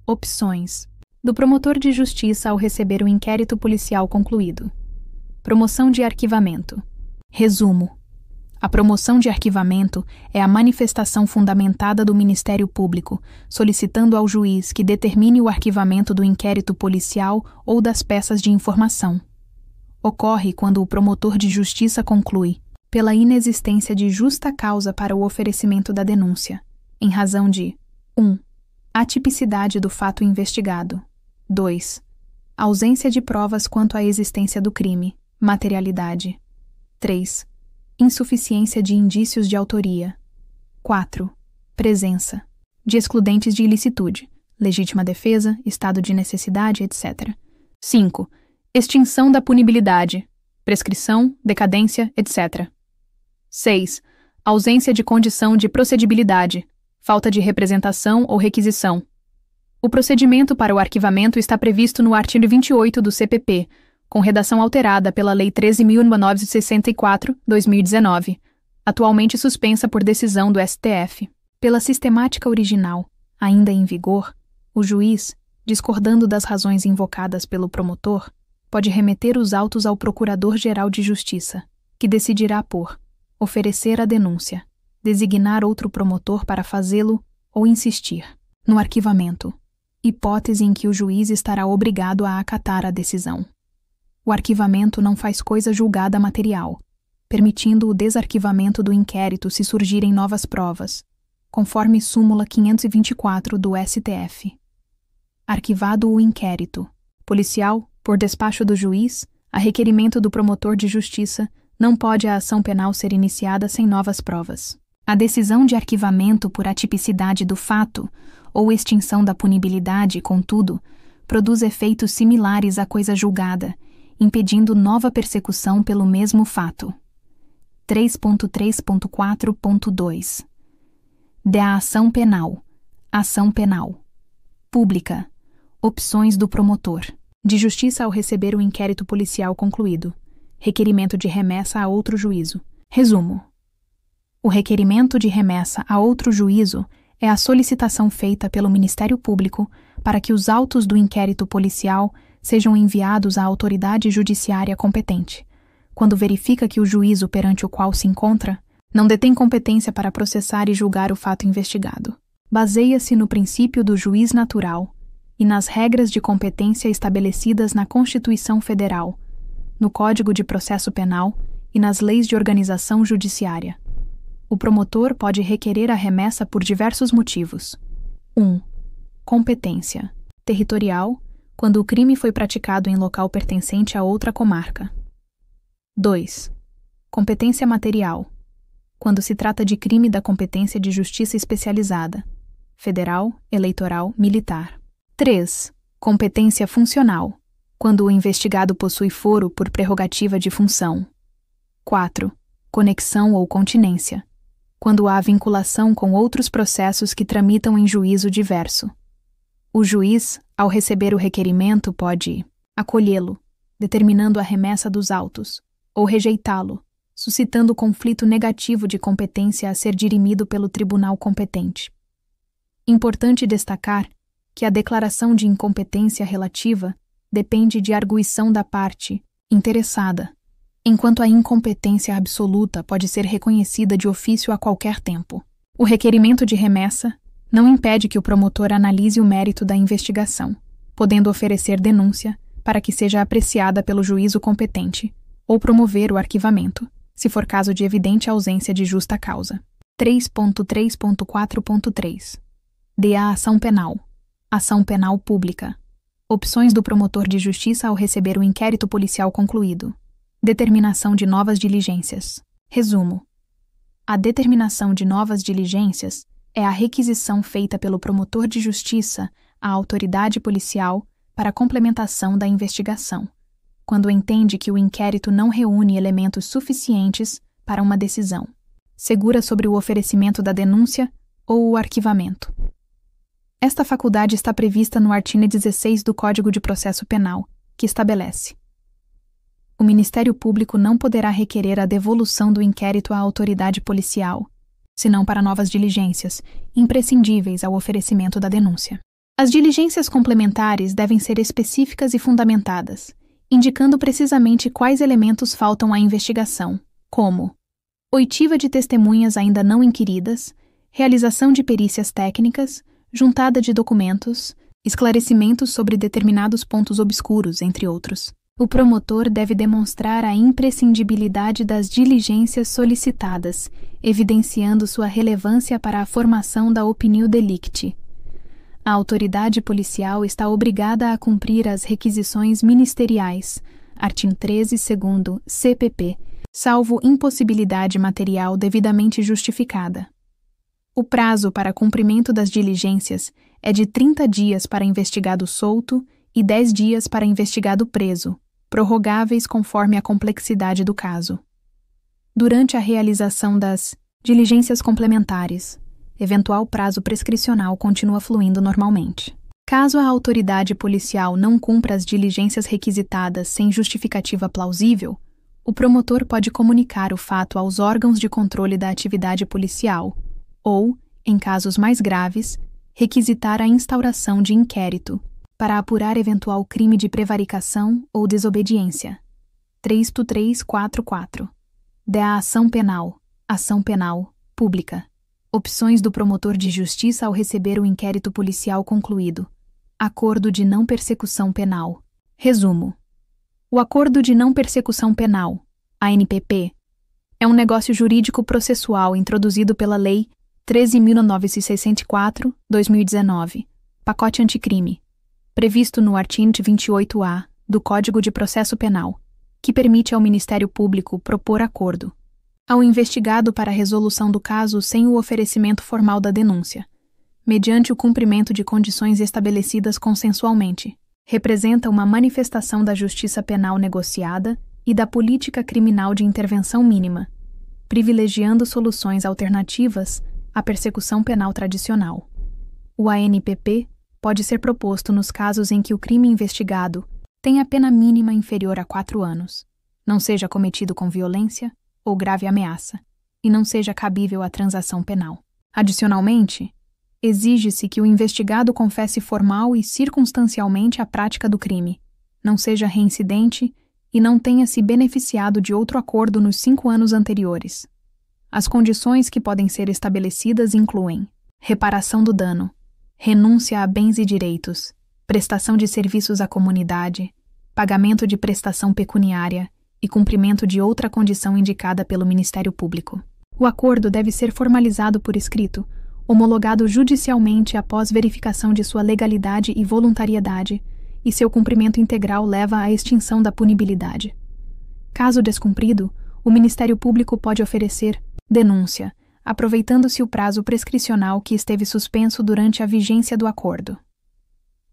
Opções do promotor de justiça ao receber o inquérito policial concluído. Promoção de arquivamento. Resumo. A promoção de arquivamento é a manifestação fundamentada do Ministério Público, solicitando ao juiz que determine o arquivamento do inquérito policial ou das peças de informação. Ocorre quando o promotor de justiça conclui, pela inexistência de justa causa para o oferecimento da denúncia, em razão de 1. Atipicidade do fato investigado. 2. Ausência de provas quanto à existência do crime, materialidade. 3. Insuficiência de indícios de autoria. 4. Presença de excludentes de ilicitude, legítima defesa, estado de necessidade, etc. 5. Extinção da punibilidade, prescrição, decadência, etc. 6. Ausência de condição de procedibilidade, falta de representação ou requisição. O procedimento para o arquivamento está previsto no artigo 28 do CPP, com redação alterada pela Lei 13.964/2019, atualmente suspensa por decisão do STF. Pela sistemática original, ainda em vigor, o juiz, discordando das razões invocadas pelo promotor, pode remeter os autos ao Procurador-Geral de Justiça, que decidirá por oferecer a denúncia, designar outro promotor para fazê-lo ou insistir no arquivamento, hipótese em que o juiz estará obrigado a acatar a decisão. O arquivamento não faz coisa julgada material, permitindo o desarquivamento do inquérito se surgirem novas provas, conforme súmula 524 do STF. Arquivado o inquérito policial, por despacho do juiz, a requerimento do promotor de justiça, não pode a ação penal ser iniciada sem novas provas. A decisão de arquivamento por atipicidade do fato ou extinção da punibilidade, contudo, produz efeitos similares à coisa julgada, impedindo nova persecução pelo mesmo fato. 3.3.4.2 Da ação penal. Ação penal. Pública. Opções do promotor. De justiça ao receber o inquérito policial concluído. Requerimento de remessa a outro juízo. Resumo. O requerimento de remessa a outro juízo é a solicitação feita pelo Ministério Público para que os autos do inquérito policial sejam enviados à autoridade judiciária competente, quando verifica que o juízo perante o qual se encontra não detém competência para processar e julgar o fato investigado. Baseia-se no princípio do juiz natural e nas regras de competência estabelecidas na Constituição Federal, no Código de Processo Penal e nas leis de organização judiciária. O promotor pode requerer a remessa por diversos motivos. 1. Competência territorial, quando o crime foi praticado em local pertencente a outra comarca. 2. Competência material, quando se trata de crime da competência de justiça especializada, federal, eleitoral, militar. 3. Competência funcional, quando o investigado possui foro por prerrogativa de função. 4. Conexão ou continência, quando há vinculação com outros processos que tramitam em juízo diverso. O juiz, ao receber o requerimento, pode acolhê-lo, determinando a remessa dos autos, ou rejeitá-lo, suscitando conflito negativo de competência a ser dirimido pelo tribunal competente. Importante destacar que a declaração de incompetência relativa depende de arguição da parte interessada, enquanto a incompetência absoluta pode ser reconhecida de ofício a qualquer tempo. O requerimento de remessa não impede que o promotor analise o mérito da investigação, podendo oferecer denúncia para que seja apreciada pelo juízo competente, ou promover o arquivamento, se for caso de evidente ausência de justa causa. 3.3.4.3 Da ação penal. Ação penal pública. Opções do promotor de justiça ao receber o inquérito policial concluído. Determinação de novas diligências. Resumo. A determinação de novas diligências é a requisição feita pelo promotor de justiça à autoridade policial para a complementação da investigação, quando entende que o inquérito não reúne elementos suficientes para uma decisão. Segura sobre o oferecimento da denúncia ou o arquivamento. Esta faculdade está prevista no artigo 16 do Código de Processo Penal, que estabelece: o Ministério Público não poderá requerer a devolução do inquérito à autoridade policial, senão para novas diligências, imprescindíveis ao oferecimento da denúncia. As diligências complementares devem ser específicas e fundamentadas, indicando precisamente quais elementos faltam à investigação, como oitiva de testemunhas ainda não inquiridas, realização de perícias técnicas, juntada de documentos, esclarecimentos sobre determinados pontos obscuros, entre outros. O promotor deve demonstrar a imprescindibilidade das diligências solicitadas, evidenciando sua relevância para a formação da opinio delicti. A autoridade policial está obrigada a cumprir as requisições ministeriais, artigo 13, 2º CPP, salvo impossibilidade material devidamente justificada. O prazo para cumprimento das diligências é de 30 dias para investigado solto e 10 dias para investigado preso, prorrogáveis conforme a complexidade do caso. Durante a realização das diligências complementares, eventual prazo prescricional continua fluindo normalmente. Caso a autoridade policial não cumpra as diligências requisitadas sem justificativa plausível, o promotor pode comunicar o fato aos órgãos de controle da atividade policial ou, em casos mais graves, requisitar a instauração de inquérito para apurar eventual crime de prevaricação ou desobediência. 3.344 Da ação penal. Ação penal pública. Opções do promotor de justiça ao receber o inquérito policial concluído. Acordo de não persecução penal. Resumo. O Acordo de Não Persecução Penal, ANPP, é um negócio jurídico processual introduzido pela Lei 13.964/2019, Pacote Anticrime, previsto no artigo 28-A do Código de Processo Penal, que permite ao Ministério Público propor acordo, ao investigado para a resolução do caso sem o oferecimento formal da denúncia, mediante o cumprimento de condições estabelecidas consensualmente. Representa uma manifestação da justiça penal negociada e da política criminal de intervenção mínima, privilegiando soluções alternativas à persecução penal tradicional. O ANPP pode ser proposto nos casos em que o crime investigado tenha pena mínima inferior a 4 anos, não seja cometido com violência ou grave ameaça, e não seja cabível a transação penal. Adicionalmente, exige-se que o investigado confesse formal e circunstancialmente a prática do crime, não seja reincidente e não tenha se beneficiado de outro acordo nos 5 anos anteriores. As condições que podem ser estabelecidas incluem reparação do dano, renúncia a bens e direitos, prestação de serviços à comunidade, pagamento de prestação pecuniária e cumprimento de outra condição indicada pelo Ministério Público. O acordo deve ser formalizado por escrito, homologado judicialmente após verificação de sua legalidade e voluntariedade, e seu cumprimento integral leva à extinção da punibilidade. Caso descumprido, o Ministério Público pode oferecer denúncia, aproveitando-se o prazo prescricional que esteve suspenso durante a vigência do acordo.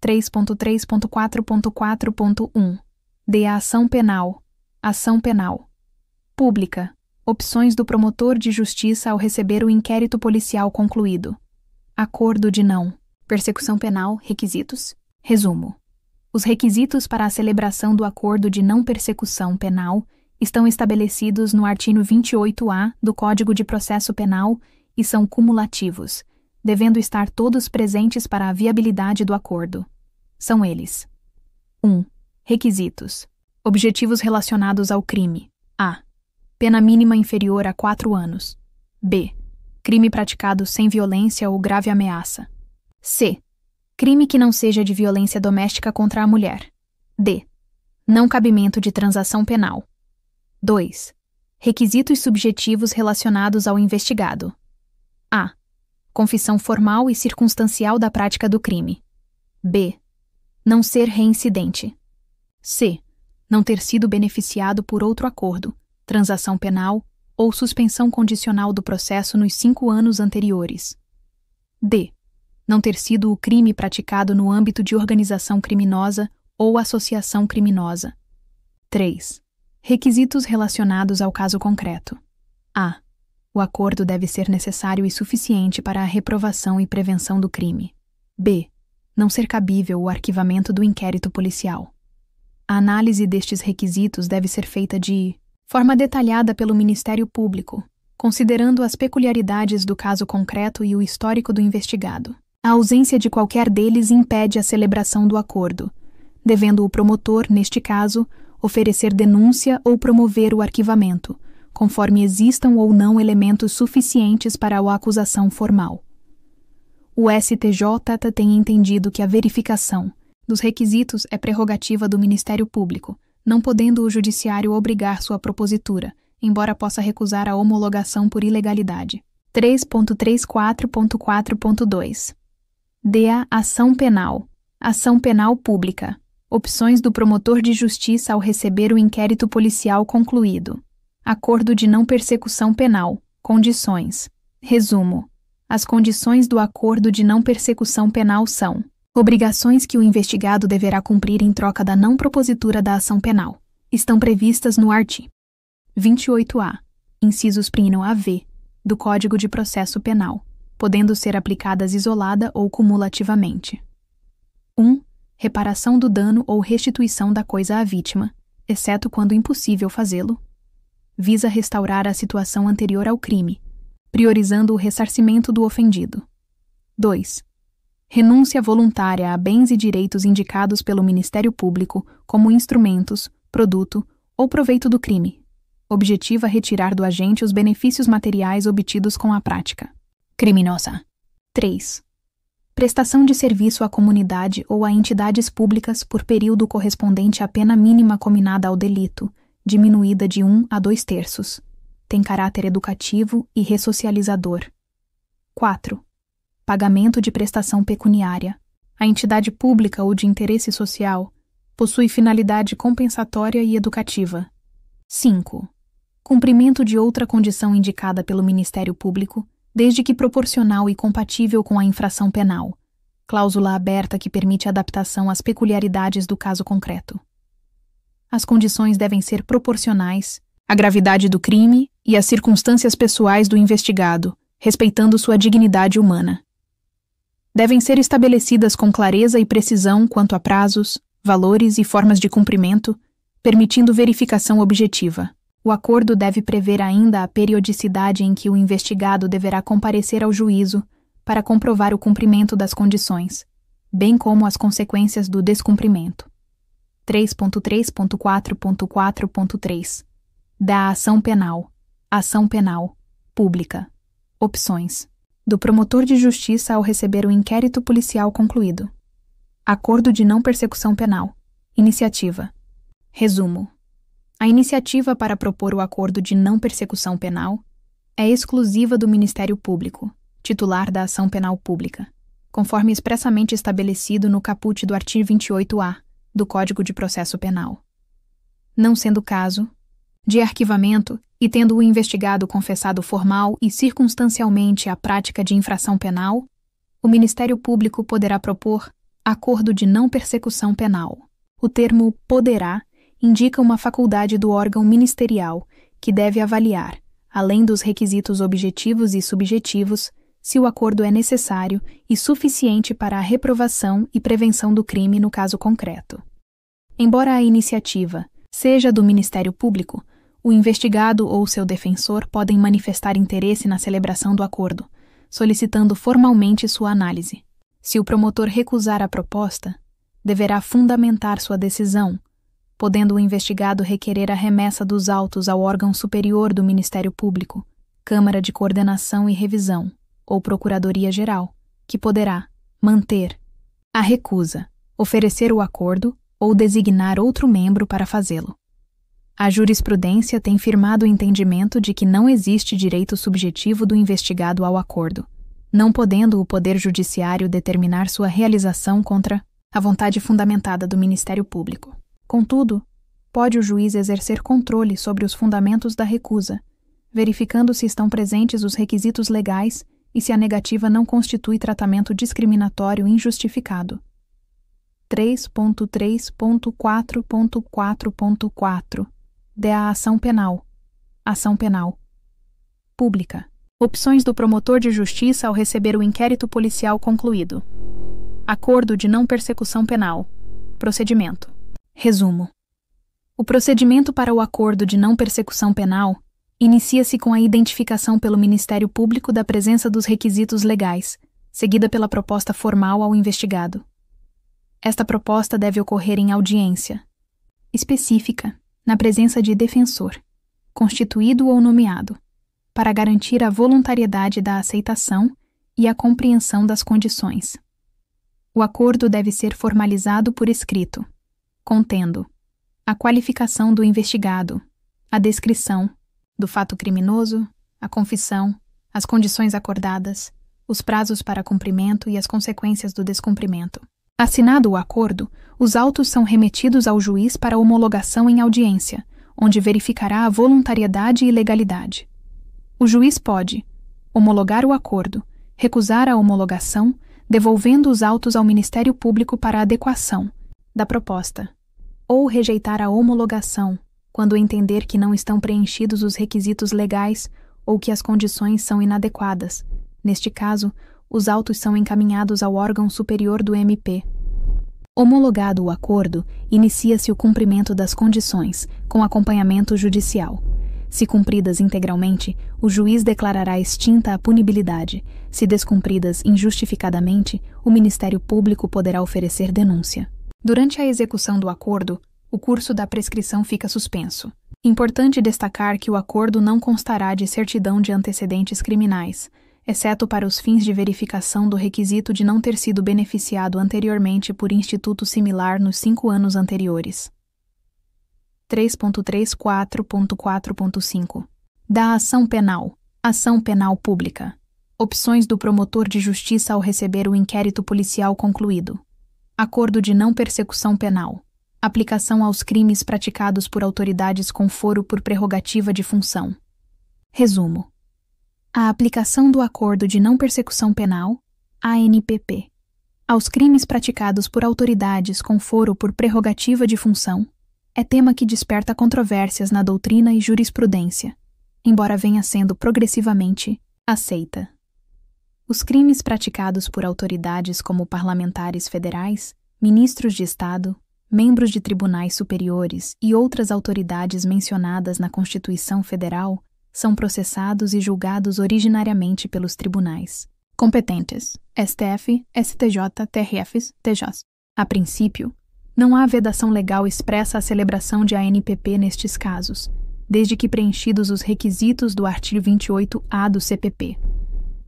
3.3.4.4.1 de ação penal. Ação penal. Pública. Opções do promotor de justiça ao receber o inquérito policial concluído. Acordo de não. Persecução penal. Requisitos. Resumo. Os requisitos para a celebração do acordo de não persecução penal estão estabelecidos no artigo 28-A do Código de Processo Penal e são cumulativos, devendo estar todos presentes para a viabilidade do acordo. São eles: 1. Requisitos. Objetivos relacionados ao crime. A. Pena mínima inferior a 4 anos. B. Crime praticado sem violência ou grave ameaça. C. Crime que não seja de violência doméstica contra a mulher. D. Não cabimento de transação penal. 2. Requisitos subjetivos relacionados ao investigado. A. Confissão formal e circunstancial da prática do crime. B. Não ser reincidente. C. Não ter sido beneficiado por outro acordo, transação penal ou suspensão condicional do processo nos 5 anos anteriores. D. Não ter sido o crime praticado no âmbito de organização criminosa ou associação criminosa. 3. Requisitos relacionados ao caso concreto. A. O acordo deve ser necessário e suficiente para a reprovação e prevenção do crime. B. Não ser cabível o arquivamento do inquérito policial. A análise destes requisitos deve ser feita de forma detalhada pelo Ministério Público, considerando as peculiaridades do caso concreto e o histórico do investigado. A ausência de qualquer deles impede a celebração do acordo, devendo o promotor, neste caso, oferecer denúncia ou promover o arquivamento, conforme existam ou não elementos suficientes para a acusação formal. O STJ tem entendido que a verificação dos requisitos é prerrogativa do Ministério Público, não podendo o Judiciário obrigar sua propositura, embora possa recusar a homologação por ilegalidade. 3.34.4.2 D.A. Ação penal. Ação penal pública. Opções do promotor de justiça ao receber o inquérito policial concluído. Acordo de não persecução penal. Condições. Resumo. As condições do acordo de não persecução penal são: obrigações que o investigado deverá cumprir em troca da não propositura da ação penal. Estão previstas no artigo 28-A, incisos primo a V, do Código de Processo Penal, podendo ser aplicadas isolada ou cumulativamente. 1. Reparação do dano ou restituição da coisa à vítima, exceto quando impossível fazê-lo. Visa restaurar a situação anterior ao crime, priorizando o ressarcimento do ofendido. 2. Renúncia voluntária a bens e direitos indicados pelo Ministério Público como instrumentos, produto ou proveito do crime. Objetiva retirar do agente os benefícios materiais obtidos com a prática criminosa. 3. Prestação de serviço à comunidade ou a entidades públicas por período correspondente à pena mínima cominada ao delito, diminuída de 1 a 2/3. Tem caráter educativo e ressocializador. 4. Pagamento de prestação pecuniária. A entidade pública ou de interesse social possui finalidade compensatória e educativa. 5. Cumprimento de outra condição indicada pelo Ministério Público, desde que proporcional e compatível com a infração penal. Cláusula aberta que permite adaptação às peculiaridades do caso concreto. As condições devem ser proporcionais à gravidade do crime e às circunstâncias pessoais do investigado, respeitando sua dignidade humana. Devem ser estabelecidas com clareza e precisão quanto a prazos, valores e formas de cumprimento, permitindo verificação objetiva. O acordo deve prever ainda a periodicidade em que o investigado deverá comparecer ao juízo para comprovar o cumprimento das condições, bem como as consequências do descumprimento. 3.3.4.4.3 Da ação penal. Ação penal. Pública. Opções. Do promotor de justiça ao receber o inquérito policial concluído. Acordo de não persecução penal. Iniciativa. Resumo. A iniciativa para propor o acordo de não persecução penal é exclusiva do Ministério Público, titular da ação penal pública, conforme expressamente estabelecido no caput do artigo 28-A do Código de Processo Penal. Não sendo caso de arquivamento e tendo o investigado confessado formal e circunstancialmente a prática de infração penal, o Ministério Público poderá propor acordo de não persecução penal. O termo poderá indica uma faculdade do órgão ministerial que deve avaliar, além dos requisitos objetivos e subjetivos, se o acordo é necessário e suficiente para a reprovação e prevenção do crime no caso concreto. Embora a iniciativa seja do Ministério Público, o investigado ou seu defensor podem manifestar interesse na celebração do acordo, solicitando formalmente sua análise. Se o promotor recusar a proposta, deverá fundamentar sua decisão, podendo o investigado requerer a remessa dos autos ao órgão superior do Ministério Público, Câmara de Coordenação e Revisão, ou Procuradoria-Geral, que poderá manter a recusa, oferecer o acordo ou designar outro membro para fazê-lo. A jurisprudência tem firmado o entendimento de que não existe direito subjetivo do investigado ao acordo, não podendo o Poder Judiciário determinar sua realização contra a vontade fundamentada do Ministério Público. Contudo, pode o juiz exercer controle sobre os fundamentos da recusa, verificando se estão presentes os requisitos legais e se a negativa não constitui tratamento discriminatório injustificado. 3.3.4.4.4 da ação penal. Ação penal. Pública. Opções do promotor de justiça ao receber o inquérito policial concluído. Acordo de não persecução penal. Procedimento. Resumo. O procedimento para o acordo de não persecução penal inicia-se com a identificação pelo Ministério Público da presença dos requisitos legais, seguida pela proposta formal ao investigado. Esta proposta deve ocorrer em audiência específica, na presença de defensor, constituído ou nomeado, para garantir a voluntariedade da aceitação e a compreensão das condições. O acordo deve ser formalizado por escrito, contendo a qualificação do investigado, a descrição do fato criminoso, a confissão, as condições acordadas, os prazos para cumprimento e as consequências do descumprimento. Assinado o acordo, os autos são remetidos ao juiz para homologação em audiência, onde verificará a voluntariedade e legalidade. O juiz pode homologar o acordo, recusar a homologação, devolvendo os autos ao Ministério Público para adequação da proposta, ou rejeitar a homologação, quando entender que não estão preenchidos os requisitos legais ou que as condições são inadequadas. Neste caso, os autos são encaminhados ao órgão superior do MP. Homologado o acordo, inicia-se o cumprimento das condições, com acompanhamento judicial. Se cumpridas integralmente, o juiz declarará extinta a punibilidade. Se descumpridas injustificadamente, o Ministério Público poderá oferecer denúncia. Durante a execução do acordo, o curso da prescrição fica suspenso. Importante destacar que o acordo não constará de certidão de antecedentes criminais, exceto para os fins de verificação do requisito de não ter sido beneficiado anteriormente por instituto similar nos 5 anos anteriores. 3.34.4.5 Da ação penal. Ação penal pública. Opções do promotor de justiça ao receber o inquérito policial concluído. Acordo de não persecução penal. Aplicação aos crimes praticados por autoridades com foro por prerrogativa de função. Resumo. A aplicação do Acordo de Não Persecução Penal, ANPP, aos crimes praticados por autoridades com foro por prerrogativa de função é tema que desperta controvérsias na doutrina e jurisprudência, embora venha sendo progressivamente aceita. Os crimes praticados por autoridades como parlamentares federais, ministros de Estado, membros de tribunais superiores e outras autoridades mencionadas na Constituição Federal são processados e julgados originariamente pelos tribunais competentes, STF, STJ, TRFs, TJs. A princípio, não há vedação legal expressa à celebração de ANPP nestes casos, desde que preenchidos os requisitos do artigo 28-A do CPP.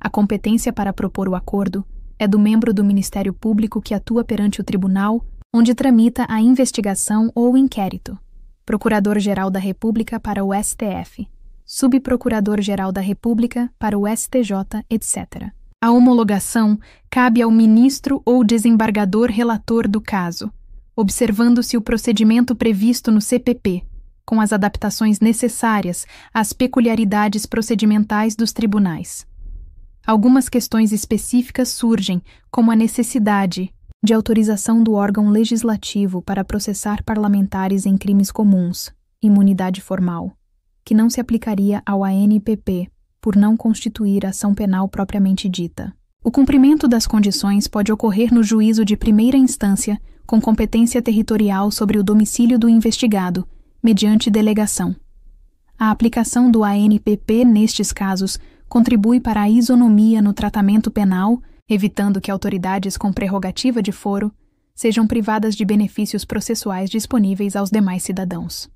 A competência para propor o acordo é do membro do Ministério Público que atua perante o tribunal onde tramita a investigação ou inquérito, Procurador-Geral da República para o STF, Subprocurador-Geral da República para o STJ, etc. A homologação cabe ao ministro ou desembargador relator do caso, observando-se o procedimento previsto no CPP, com as adaptações necessárias às peculiaridades procedimentais dos tribunais. Algumas questões específicas surgem, como a necessidade de autorização do órgão legislativo para processar parlamentares em crimes comuns, imunidade formal, que não se aplicaria ao ANPP, por não constituir ação penal propriamente dita. O cumprimento das condições pode ocorrer no juízo de primeira instância, com competência territorial sobre o domicílio do investigado, mediante delegação. A aplicação do ANPP nestes casos contribui para a isonomia no tratamento penal, evitando que autoridades com prerrogativa de foro sejam privadas de benefícios processuais disponíveis aos demais cidadãos.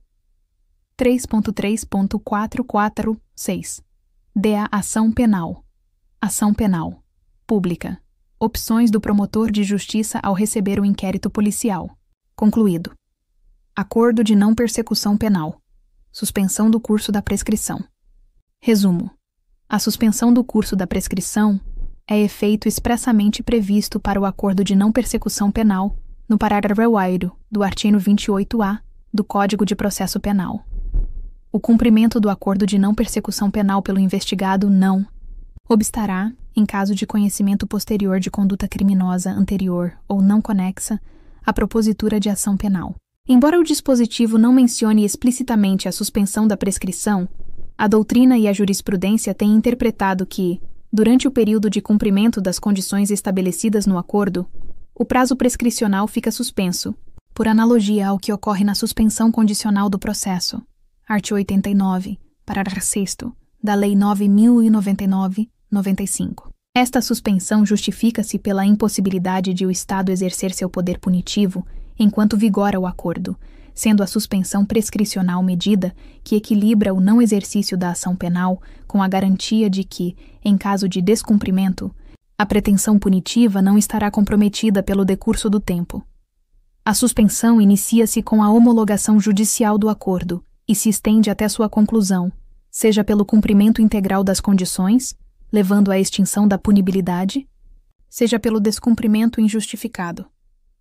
3.3.446 DA Ação Penal. Ação penal. Pública. Opções do promotor de justiça ao receber o inquérito policial. Concluído. Acordo de não persecução penal. Suspensão do curso da prescrição. Resumo. A suspensão do curso da prescrição é efeito expressamente previsto para o acordo de não persecução penal no parágrafo 8º do artigo 28-A do Código de Processo Penal. O cumprimento do acordo de não persecução penal pelo investigado não obstará, em caso de conhecimento posterior de conduta criminosa anterior ou não conexa, a propositura de ação penal. Embora o dispositivo não mencione explicitamente a suspensão da prescrição, a doutrina e a jurisprudência têm interpretado que, durante o período de cumprimento das condições estabelecidas no acordo, o prazo prescricional fica suspenso, por analogia ao que ocorre na suspensão condicional do processo. Artigo 89, parágrafo 6º, da Lei 9.099/95. Esta suspensão justifica-se pela impossibilidade de o Estado exercer seu poder punitivo enquanto vigora o acordo, sendo a suspensão prescricional medida que equilibra o não exercício da ação penal com a garantia de que, em caso de descumprimento, a pretensão punitiva não estará comprometida pelo decurso do tempo. A suspensão inicia-se com a homologação judicial do acordo e se estende até sua conclusão, seja pelo cumprimento integral das condições, levando à extinção da punibilidade, seja pelo descumprimento injustificado,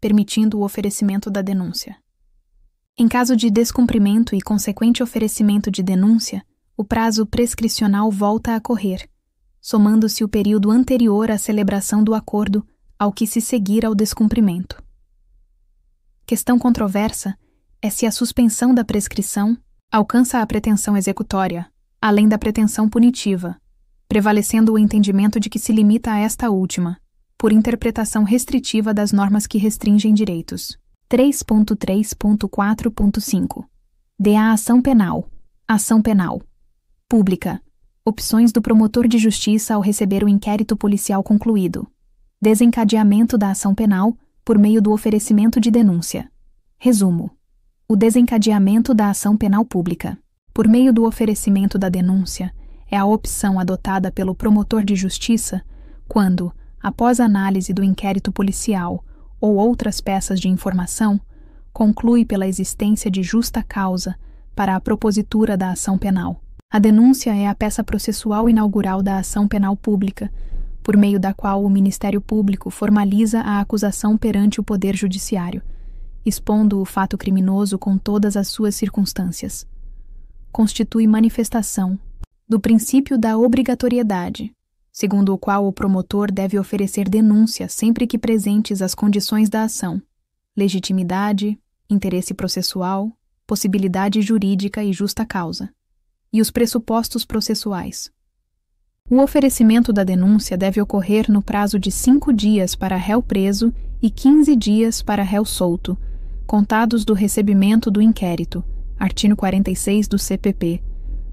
permitindo o oferecimento da denúncia. Em caso de descumprimento e consequente oferecimento de denúncia, o prazo prescricional volta a correr, somando-se o período anterior à celebração do acordo ao que se seguir ao descumprimento. Questão controversa é se a suspensão da prescrição alcança a pretensão executória, além da pretensão punitiva, prevalecendo o entendimento de que se limita a esta última, por interpretação restritiva das normas que restringem direitos. 3.3.4.5 DA Ação Penal. Ação penal. Pública. Opções do promotor de justiça ao receber o inquérito policial concluído. Desencadeamento da ação penal por meio do oferecimento de denúncia. Resumo. O desencadeamento da ação penal pública, por meio do oferecimento da denúncia, é a opção adotada pelo promotor de justiça quando, após análise do inquérito policial ou outras peças de informação, conclui pela existência de justa causa para a propositura da ação penal. A denúncia é a peça processual inaugural da ação penal pública, por meio da qual o Ministério Público formaliza a acusação perante o Poder Judiciário, expondo o fato criminoso com todas as suas circunstâncias. Constitui manifestação do princípio da obrigatoriedade, segundo o qual o promotor deve oferecer denúncia sempre que presentes as condições da ação: legitimidade, interesse processual, possibilidade jurídica e justa causa, e os pressupostos processuais. O oferecimento da denúncia deve ocorrer no prazo de 5 dias para réu preso e 15 dias para réu solto, contados do recebimento do inquérito, artigo 46 do CPP,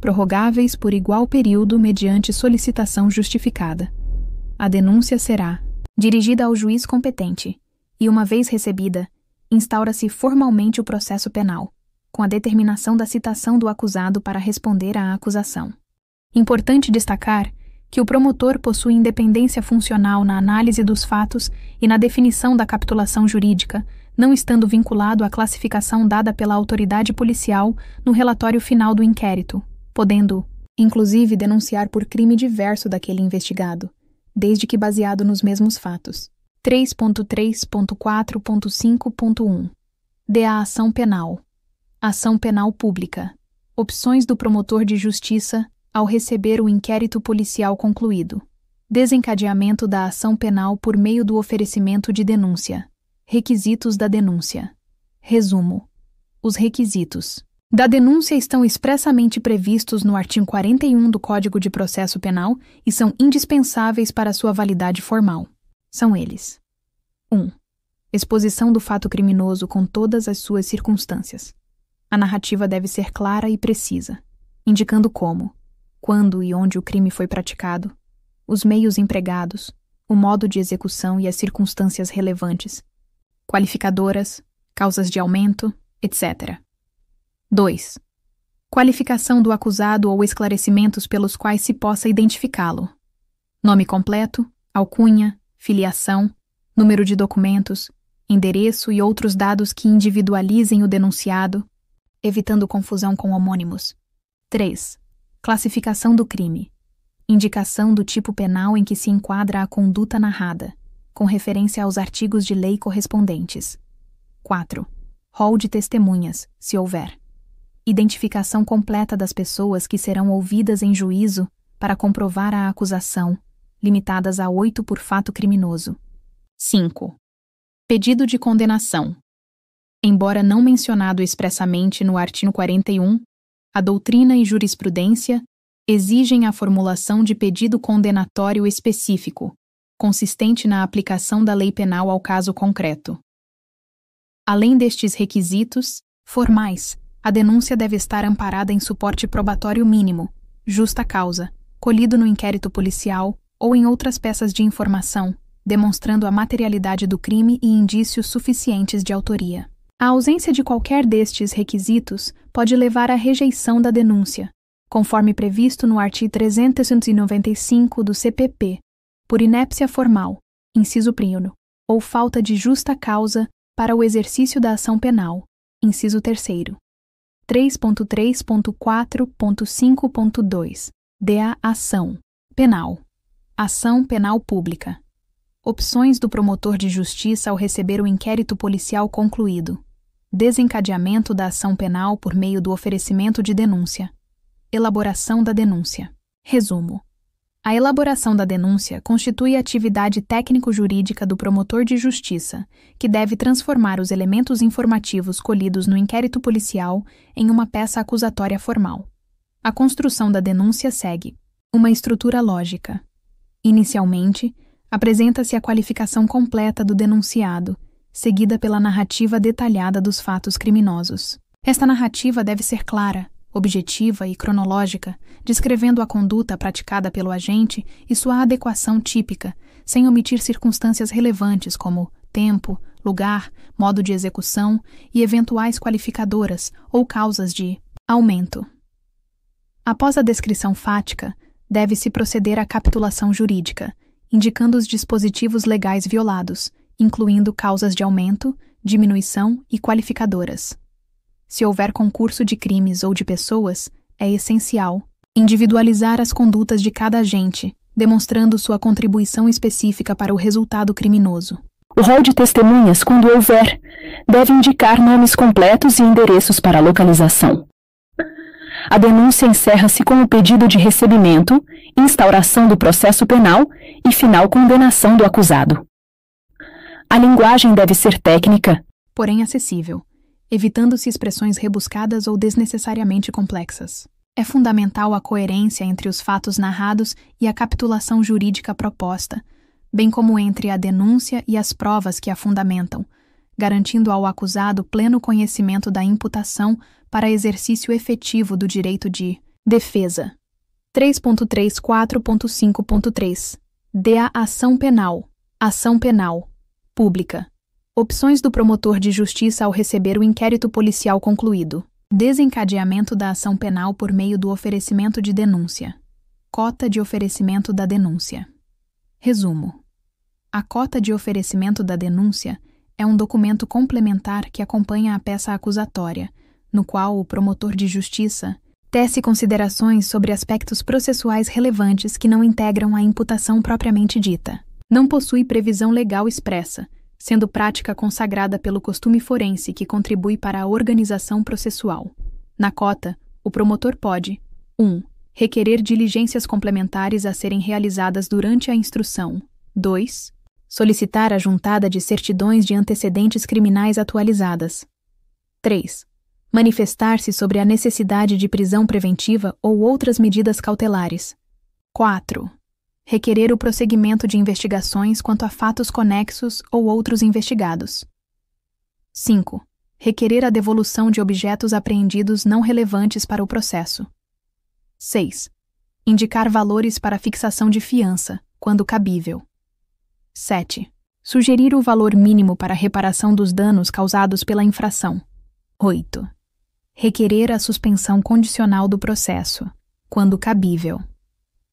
prorrogáveis por igual período mediante solicitação justificada. A denúncia será dirigida ao juiz competente e, uma vez recebida, instaura-se formalmente o processo penal, com a determinação da citação do acusado para responder à acusação. Importante destacar que o promotor possui independência funcional na análise dos fatos e na definição da capitulação jurídica, não estando vinculado à classificação dada pela autoridade policial no relatório final do inquérito, podendo, inclusive, denunciar por crime diverso daquele investigado, desde que baseado nos mesmos fatos. 3.3.4.5.1 da ação penal. Ação penal pública. Opções do promotor de justiça ao receber o inquérito policial concluído. Desencadeamento da ação penal por meio do oferecimento de denúncia. Requisitos da denúncia. Resumo. Os requisitos da denúncia estão expressamente previstos no artigo 41 do Código de Processo Penal e são indispensáveis para sua validade formal. São eles: 1. Exposição do fato criminoso com todas as suas circunstâncias. A narrativa deve ser clara e precisa, indicando como, quando e onde o crime foi praticado, os meios empregados, o modo de execução e as circunstâncias relevantes, qualificadoras, causas de aumento, etc. 2. Qualificação do acusado ou esclarecimentos pelos quais se possa identificá-lo. Nome completo, alcunha, filiação, número de documentos, endereço e outros dados que individualizem o denunciado, evitando confusão com homônimos. 3. Classificação do crime. Indicação do tipo penal em que se enquadra a conduta narrada, com referência aos artigos de lei correspondentes. 4. Rol de testemunhas, se houver. Identificação completa das pessoas que serão ouvidas em juízo para comprovar a acusação, limitadas a 8 por fato criminoso. 5. Pedido de condenação. Embora não mencionado expressamente no artigo 41, a doutrina e jurisprudência exigem a formulação de pedido condenatório específico, consistente na aplicação da lei penal ao caso concreto. Além destes requisitos formais, a denúncia deve estar amparada em suporte probatório mínimo, justa causa, colhido no inquérito policial ou em outras peças de informação, demonstrando a materialidade do crime e indícios suficientes de autoria. A ausência de qualquer destes requisitos pode levar à rejeição da denúncia, conforme previsto no artigo 395 do CPP, por inépcia formal, inciso 1, ou falta de justa causa para o exercício da ação penal, inciso 3. 3.3.4.5.2 da ação penal. Ação penal pública. Opções do promotor de justiça ao receber o inquérito policial concluído. Desencadeamento da ação penal por meio do oferecimento de denúncia. Elaboração da denúncia. Resumo. A elaboração da denúncia constitui a atividade técnico-jurídica do promotor de justiça, que deve transformar os elementos informativos colhidos no inquérito policial em uma peça acusatória formal. A construção da denúncia segue uma estrutura lógica. Inicialmente, apresenta-se a qualificação completa do denunciado, seguida pela narrativa detalhada dos fatos criminosos. Esta narrativa deve ser clara, objetiva e cronológica, descrevendo a conduta praticada pelo agente e sua adequação típica, sem omitir circunstâncias relevantes como tempo, lugar, modo de execução e eventuais qualificadoras ou causas de aumento. Após a descrição fática, deve-se proceder à capitulação jurídica, indicando os dispositivos legais violados, incluindo causas de aumento, diminuição e qualificadoras. Se houver concurso de crimes ou de pessoas, é essencial individualizar as condutas de cada agente, demonstrando sua contribuição específica para o resultado criminoso. O rol de testemunhas, quando houver, deve indicar nomes completos e endereços para localização. A denúncia encerra-se com o pedido de recebimento, instauração do processo penal e final condenação do acusado. A linguagem deve ser técnica, porém acessível, evitando-se expressões rebuscadas ou desnecessariamente complexas. É fundamental a coerência entre os fatos narrados e a capitulação jurídica proposta, bem como entre a denúncia e as provas que a fundamentam, garantindo ao acusado pleno conhecimento da imputação para exercício efetivo do direito de defesa. 3.34.5.3 D. Ação penal. Ação penal. Pública. Opções do promotor de justiça ao receber o inquérito policial concluído. Desencadeamento da ação penal por meio do oferecimento de denúncia. Cota de oferecimento da denúncia. Resumo. A cota de oferecimento da denúncia é um documento complementar que acompanha a peça acusatória, no qual o promotor de justiça tece considerações sobre aspectos processuais relevantes que não integram a imputação propriamente dita. Não possui previsão legal expressa, sendo prática consagrada pelo costume forense que contribui para a organização processual. Na cota, o promotor pode 1. Requerer diligências complementares a serem realizadas durante a instrução. 2. Solicitar a juntada de certidões de antecedentes criminais atualizadas. 3. Manifestar-se sobre a necessidade de prisão preventiva ou outras medidas cautelares. 4. Requerer o prosseguimento de investigações quanto a fatos conexos ou outros investigados. 5. Requerer a devolução de objetos apreendidos não relevantes para o processo. 6. Indicar valores para fixação de fiança, quando cabível. 7. Sugerir o valor mínimo para reparação dos danos causados pela infração. 8. Requerer a suspensão condicional do processo, quando cabível.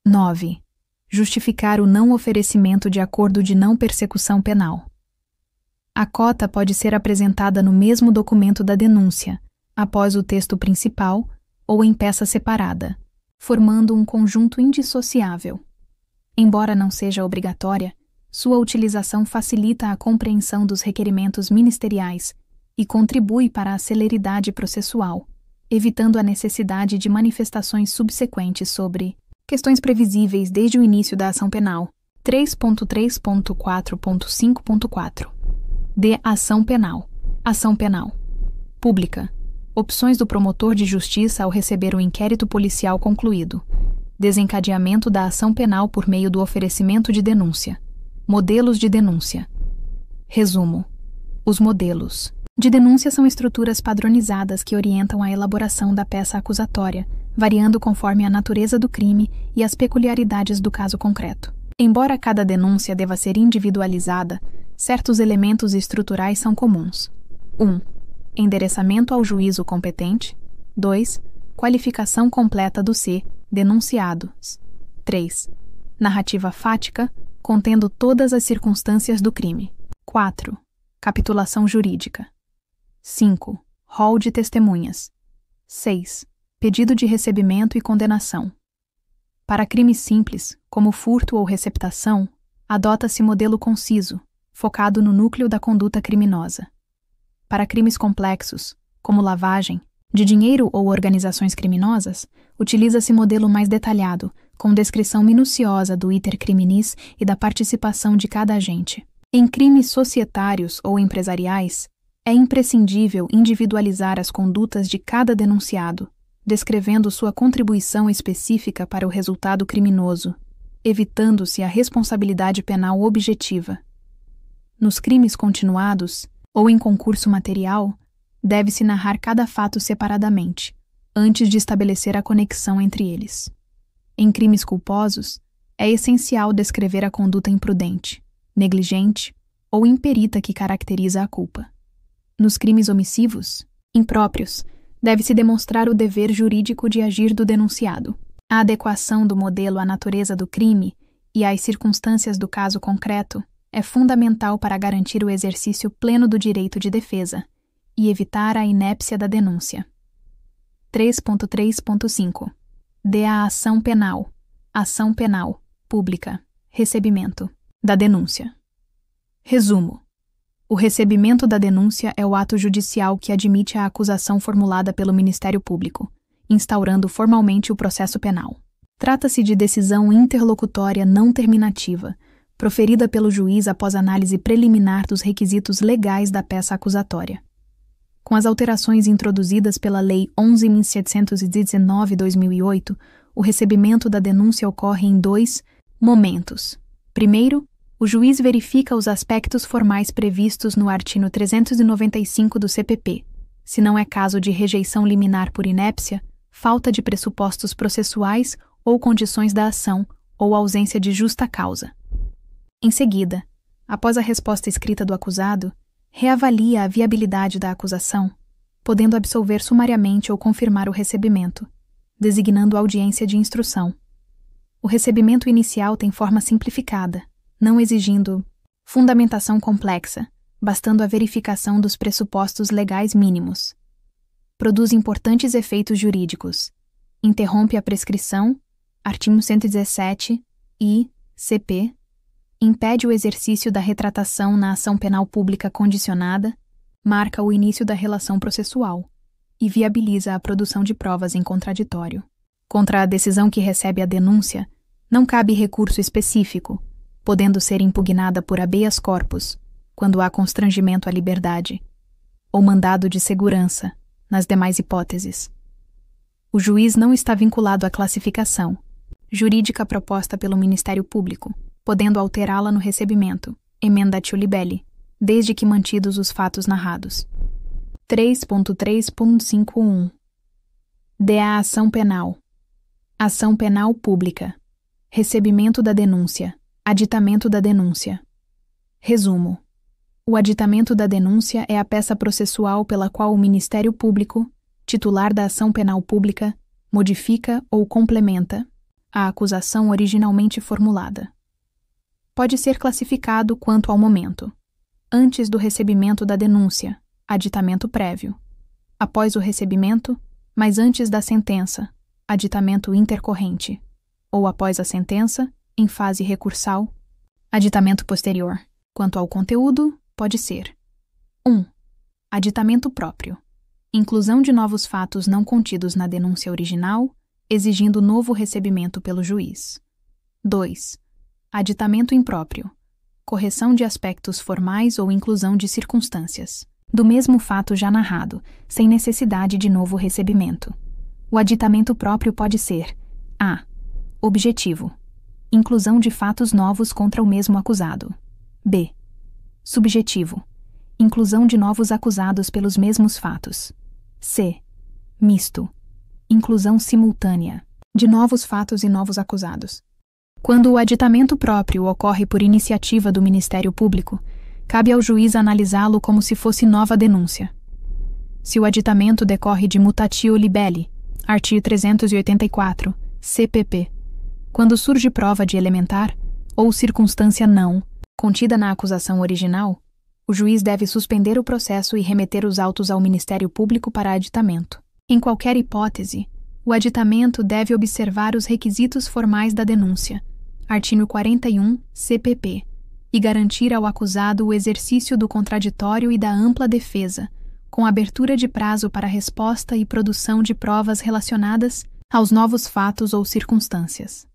9. Justificar o não oferecimento de acordo de não persecução penal. A cota pode ser apresentada no mesmo documento da denúncia, após o texto principal ou em peça separada, formando um conjunto indissociável. Embora não seja obrigatória, sua utilização facilita a compreensão dos requerimentos ministeriais e contribui para a celeridade processual, evitando a necessidade de manifestações subsequentes sobre questões previsíveis desde o início da ação penal. 3.3.4.5.4 D. Ação penal. Ação penal. Pública. Opções do promotor de justiça ao receber o inquérito policial concluído. Desencadeamento da ação penal por meio do oferecimento de denúncia. Modelos de denúncia. Resumo. Os modelos de denúncia são estruturas padronizadas que orientam a elaboração da peça acusatória, variando conforme a natureza do crime e as peculiaridades do caso concreto. Embora cada denúncia deva ser individualizada, certos elementos estruturais são comuns. 1. Endereçamento ao juízo competente. 2. Qualificação completa do denunciados. 3. Narrativa fática, contendo todas as circunstâncias do crime. 4. Capitulação jurídica. 5. Rol de testemunhas. 6. Pedido de recebimento e condenação. Para crimes simples, como furto ou receptação, adota-se modelo conciso, focado no núcleo da conduta criminosa. Para crimes complexos, como lavagem, de dinheiro ou organizações criminosas, utiliza-se modelo mais detalhado, com descrição minuciosa do iter criminis e da participação de cada agente. Em crimes societários ou empresariais, é imprescindível individualizar as condutas de cada denunciado, descrevendo sua contribuição específica para o resultado criminoso, evitando-se a responsabilidade penal objetiva. Nos crimes continuados, ou em concurso material, deve-se narrar cada fato separadamente, antes de estabelecer a conexão entre eles. Em crimes culposos, é essencial descrever a conduta imprudente, negligente ou imperita que caracteriza a culpa. Nos crimes omissivos, impróprios, deve-se demonstrar o dever jurídico de agir do denunciado. A adequação do modelo à natureza do crime e às circunstâncias do caso concreto é fundamental para garantir o exercício pleno do direito de defesa e evitar a inépcia da denúncia. 3.3.5 D. A ação penal. Ação penal. Pública. Recebimento da denúncia. Resumo. O recebimento da denúncia é o ato judicial que admite a acusação formulada pelo Ministério Público, instaurando formalmente o processo penal. Trata-se de decisão interlocutória não terminativa, proferida pelo juiz após análise preliminar dos requisitos legais da peça acusatória. Com as alterações introduzidas pela Lei 11.719/2008, o recebimento da denúncia ocorre em 2 momentos. Primeiro, o juiz verifica os aspectos formais previstos no artigo 395 do CPP. Se não é caso de rejeição liminar por inépcia, falta de pressupostos processuais ou condições da ação, ou ausência de justa causa. Em seguida, após a resposta escrita do acusado, reavalia a viabilidade da acusação, podendo absolver sumariamente ou confirmar o recebimento, designando audiência de instrução. O recebimento inicial tem forma simplificada, não exigindo fundamentação complexa, bastando a verificação dos pressupostos legais mínimos. Produz importantes efeitos jurídicos. Interrompe a prescrição, artigo 117 e CP, impede o exercício da retratação na ação penal pública condicionada, marca o início da relação processual e viabiliza a produção de provas em contraditório. Contra a decisão que recebe a denúncia, não cabe recurso específico, podendo ser impugnada por habeas corpus, quando há constrangimento à liberdade, ou mandado de segurança, nas demais hipóteses. O juiz não está vinculado à classificação jurídica proposta pelo Ministério Público, podendo alterá-la no recebimento, emendatio libelli, desde que mantidos os fatos narrados. 3.3.51 da ação penal. Ação penal pública. Recebimento da denúncia. Aditamento da denúncia. Resumo. O aditamento da denúncia é a peça processual pela qual o Ministério Público, titular da ação penal pública, modifica ou complementa a acusação originalmente formulada. Pode ser classificado quanto ao momento: antes do recebimento da denúncia, aditamento prévio; após o recebimento, mas antes da sentença, aditamento intercorrente; ou após a sentença, em fase recursal, aditamento posterior. Quanto ao conteúdo, pode ser: 1. Aditamento próprio. Inclusão de novos fatos não contidos na denúncia original, exigindo novo recebimento pelo juiz. 2. Aditamento impróprio. Correção de aspectos formais ou inclusão de circunstâncias do mesmo fato já narrado, sem necessidade de novo recebimento. O aditamento próprio pode ser: a. Objetivo. Inclusão de fatos novos contra o mesmo acusado. b. Subjetivo. Inclusão de novos acusados pelos mesmos fatos. c. Misto. Inclusão simultânea de novos fatos e novos acusados. Quando o aditamento próprio ocorre por iniciativa do Ministério Público, cabe ao juiz analisá-lo como se fosse nova denúncia. Se o aditamento decorre de mutatio libelli, artigo 384, CPP, quando surge prova de elementar ou circunstância não contida na acusação original, o juiz deve suspender o processo e remeter os autos ao Ministério Público para aditamento. Em qualquer hipótese, o aditamento deve observar os requisitos formais da denúncia, artigo 41, CPP, e garantir ao acusado o exercício do contraditório e da ampla defesa, com abertura de prazo para resposta e produção de provas relacionadas aos novos fatos ou circunstâncias.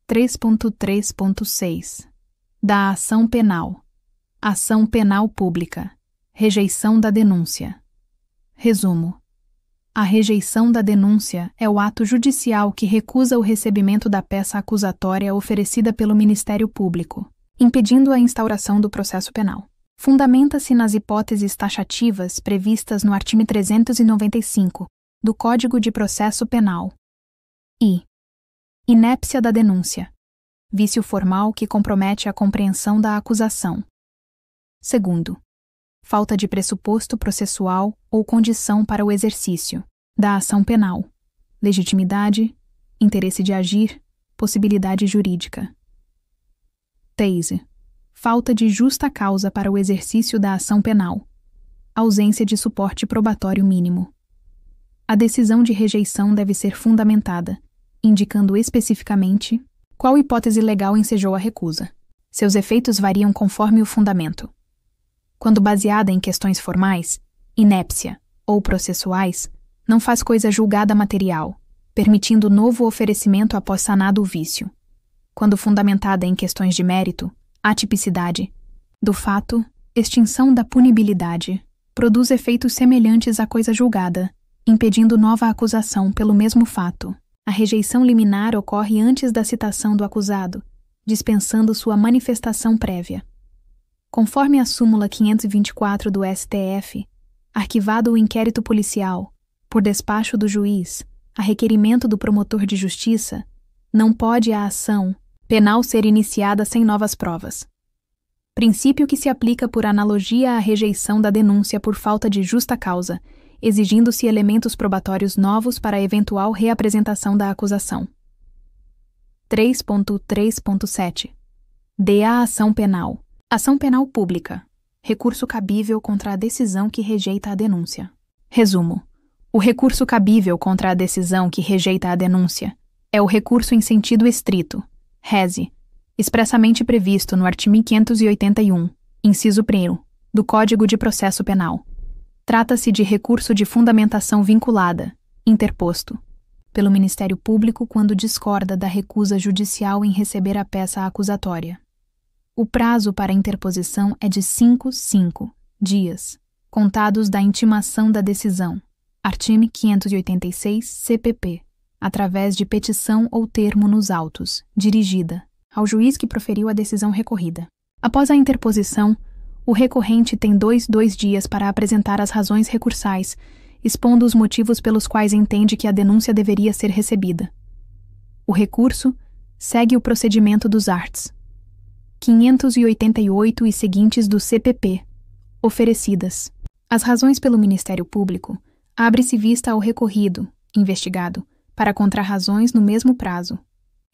3.3.6 da ação penal. Ação penal pública. Rejeição da denúncia. Resumo. A rejeição da denúncia é o ato judicial que recusa o recebimento da peça acusatória oferecida pelo Ministério Público, impedindo a instauração do processo penal. Fundamenta-se nas hipóteses taxativas previstas no artigo 395 do Código de Processo Penal. I. Inépcia da denúncia. Vício formal que compromete a compreensão da acusação. Segundo, falta de pressuposto processual ou condição para o exercício da ação penal, legitimidade, interesse de agir, possibilidade jurídica. Tese. Falta de justa causa para o exercício da ação penal, ausência de suporte probatório mínimo. A decisão de rejeição deve ser fundamentada, indicando especificamente qual hipótese legal ensejou a recusa. Seus efeitos variam conforme o fundamento. Quando baseada em questões formais, inépcia ou processuais, não faz coisa julgada material, permitindo novo oferecimento após sanado o vício. Quando fundamentada em questões de mérito, atipicidade do fato, extinção da punibilidade, produz efeitos semelhantes à coisa julgada, impedindo nova acusação pelo mesmo fato. A rejeição liminar ocorre antes da citação do acusado, dispensando sua manifestação prévia. Conforme a súmula 524 do STF, arquivado o inquérito policial, por despacho do juiz, a requerimento do promotor de justiça, não pode a ação penal ser iniciada sem novas provas. Princípio que se aplica por analogia à rejeição da denúncia por falta de justa causa, exigindo-se elementos probatórios novos para a eventual reapresentação da acusação. 3.3.7 D.A. Ação penal. Ação penal pública. Recurso cabível contra a decisão que rejeita a denúncia. Resumo. O recurso cabível contra a decisão que rejeita a denúncia é o recurso em sentido estrito, rese, expressamente previsto no artigo 581, inciso 1, do Código de Processo Penal. Trata-se de recurso de fundamentação vinculada, interposto, pelo Ministério Público quando discorda da recusa judicial em receber a peça acusatória. O prazo para interposição é de 5 dias, contados da intimação da decisão, artigo 586 CPP, através de petição ou termo nos autos, dirigida ao juiz que proferiu a decisão recorrida. Após a interposição, o recorrente tem dois dias para apresentar as razões recursais, expondo os motivos pelos quais entende que a denúncia deveria ser recebida. O recurso segue o procedimento dos arts. 588 e seguintes do CPP, oferecidas. As razões pelo Ministério Público, abre-se vista ao recorrido, investigado, para contrarrazões no mesmo prazo.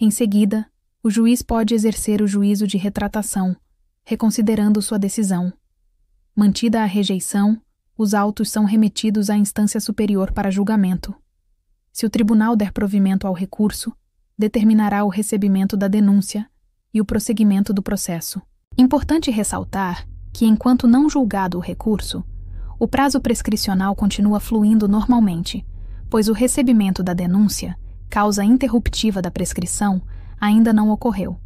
Em seguida, o juiz pode exercer o juízo de retratação, reconsiderando sua decisão. Mantida a rejeição, os autos são remetidos à instância superior para julgamento. Se o tribunal der provimento ao recurso, determinará o recebimento da denúncia e o prosseguimento do processo. Importante ressaltar que, enquanto não julgado o recurso, o prazo prescricional continua fluindo normalmente, pois o recebimento da denúncia, causa interruptiva da prescrição, ainda não ocorreu.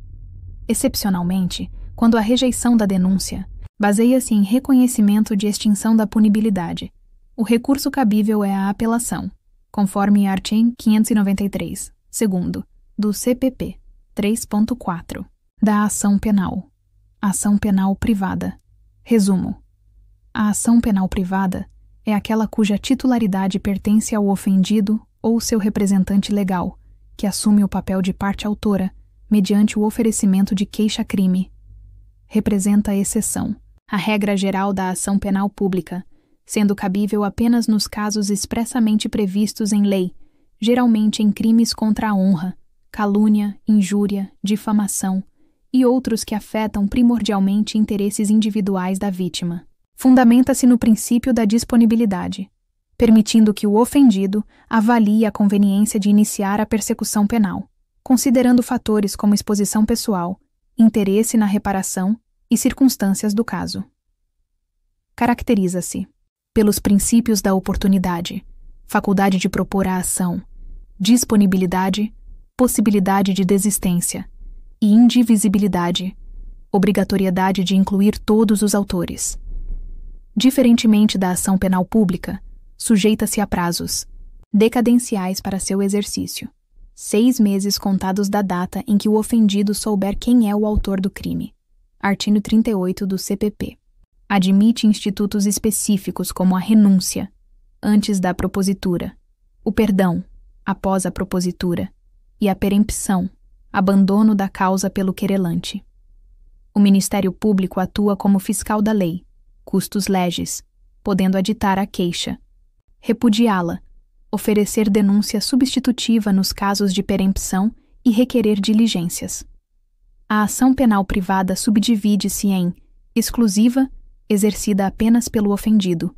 Excepcionalmente, quando a rejeição da denúncia baseia-se em reconhecimento de extinção da punibilidade, o recurso cabível é a apelação, conforme artigo 593, segundo, do CPP 3.4, da ação penal. Ação penal privada. Resumo. A ação penal privada é aquela cuja titularidade pertence ao ofendido ou seu representante legal, que assume o papel de parte autora, mediante o oferecimento de queixa-crime. Representa a exceção, a regra geral da ação penal pública, sendo cabível apenas nos casos expressamente previstos em lei, geralmente em crimes contra a honra, calúnia, injúria, difamação e outros que afetam primordialmente interesses individuais da vítima. Fundamenta-se no princípio da disponibilidade, permitindo que o ofendido avalie a conveniência de iniciar a persecução penal, considerando fatores como exposição pessoal, interesse na reparação e circunstâncias do caso. Caracteriza-se pelos princípios da oportunidade, faculdade de propor a ação, disponibilidade, possibilidade de desistência e indivisibilidade, obrigatoriedade de incluir todos os autores. Diferentemente da ação penal pública, sujeita-se a prazos decadenciais para seu exercício, 6 meses contados da data em que o ofendido souber quem é o autor do crime. Artigo 38 do CPP. Admite institutos específicos como a renúncia, antes da propositura, o perdão, após a propositura, e a perempção, abandono da causa pelo querelante. O Ministério Público atua como fiscal da lei, custos legis, podendo aditar a queixa, repudiá-la, oferecer denúncia substitutiva nos casos de perempção e requerer diligências. A ação penal privada subdivide-se em exclusiva, exercida apenas pelo ofendido,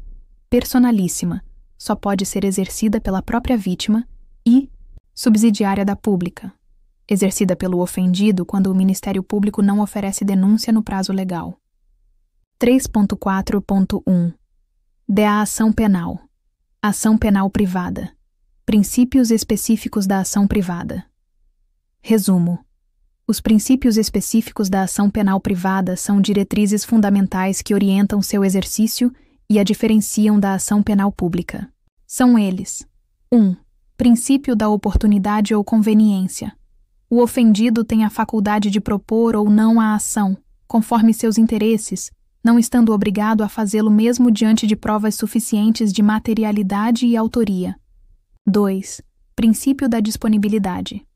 personalíssima, só pode ser exercida pela própria vítima, e subsidiária da pública, exercida pelo ofendido quando o Ministério Público não oferece denúncia no prazo legal. 3.4.1 da ação penal. Ação penal privada. Princípios específicos da ação privada. Resumo. Os princípios específicos da ação penal privada são diretrizes fundamentais que orientam seu exercício e a diferenciam da ação penal pública. São eles: 1. Princípio da oportunidade ou conveniência. O ofendido tem a faculdade de propor ou não a ação, conforme seus interesses, não estando obrigado a fazê-lo mesmo diante de provas suficientes de materialidade e autoria. 2. Princípio da disponibilidade.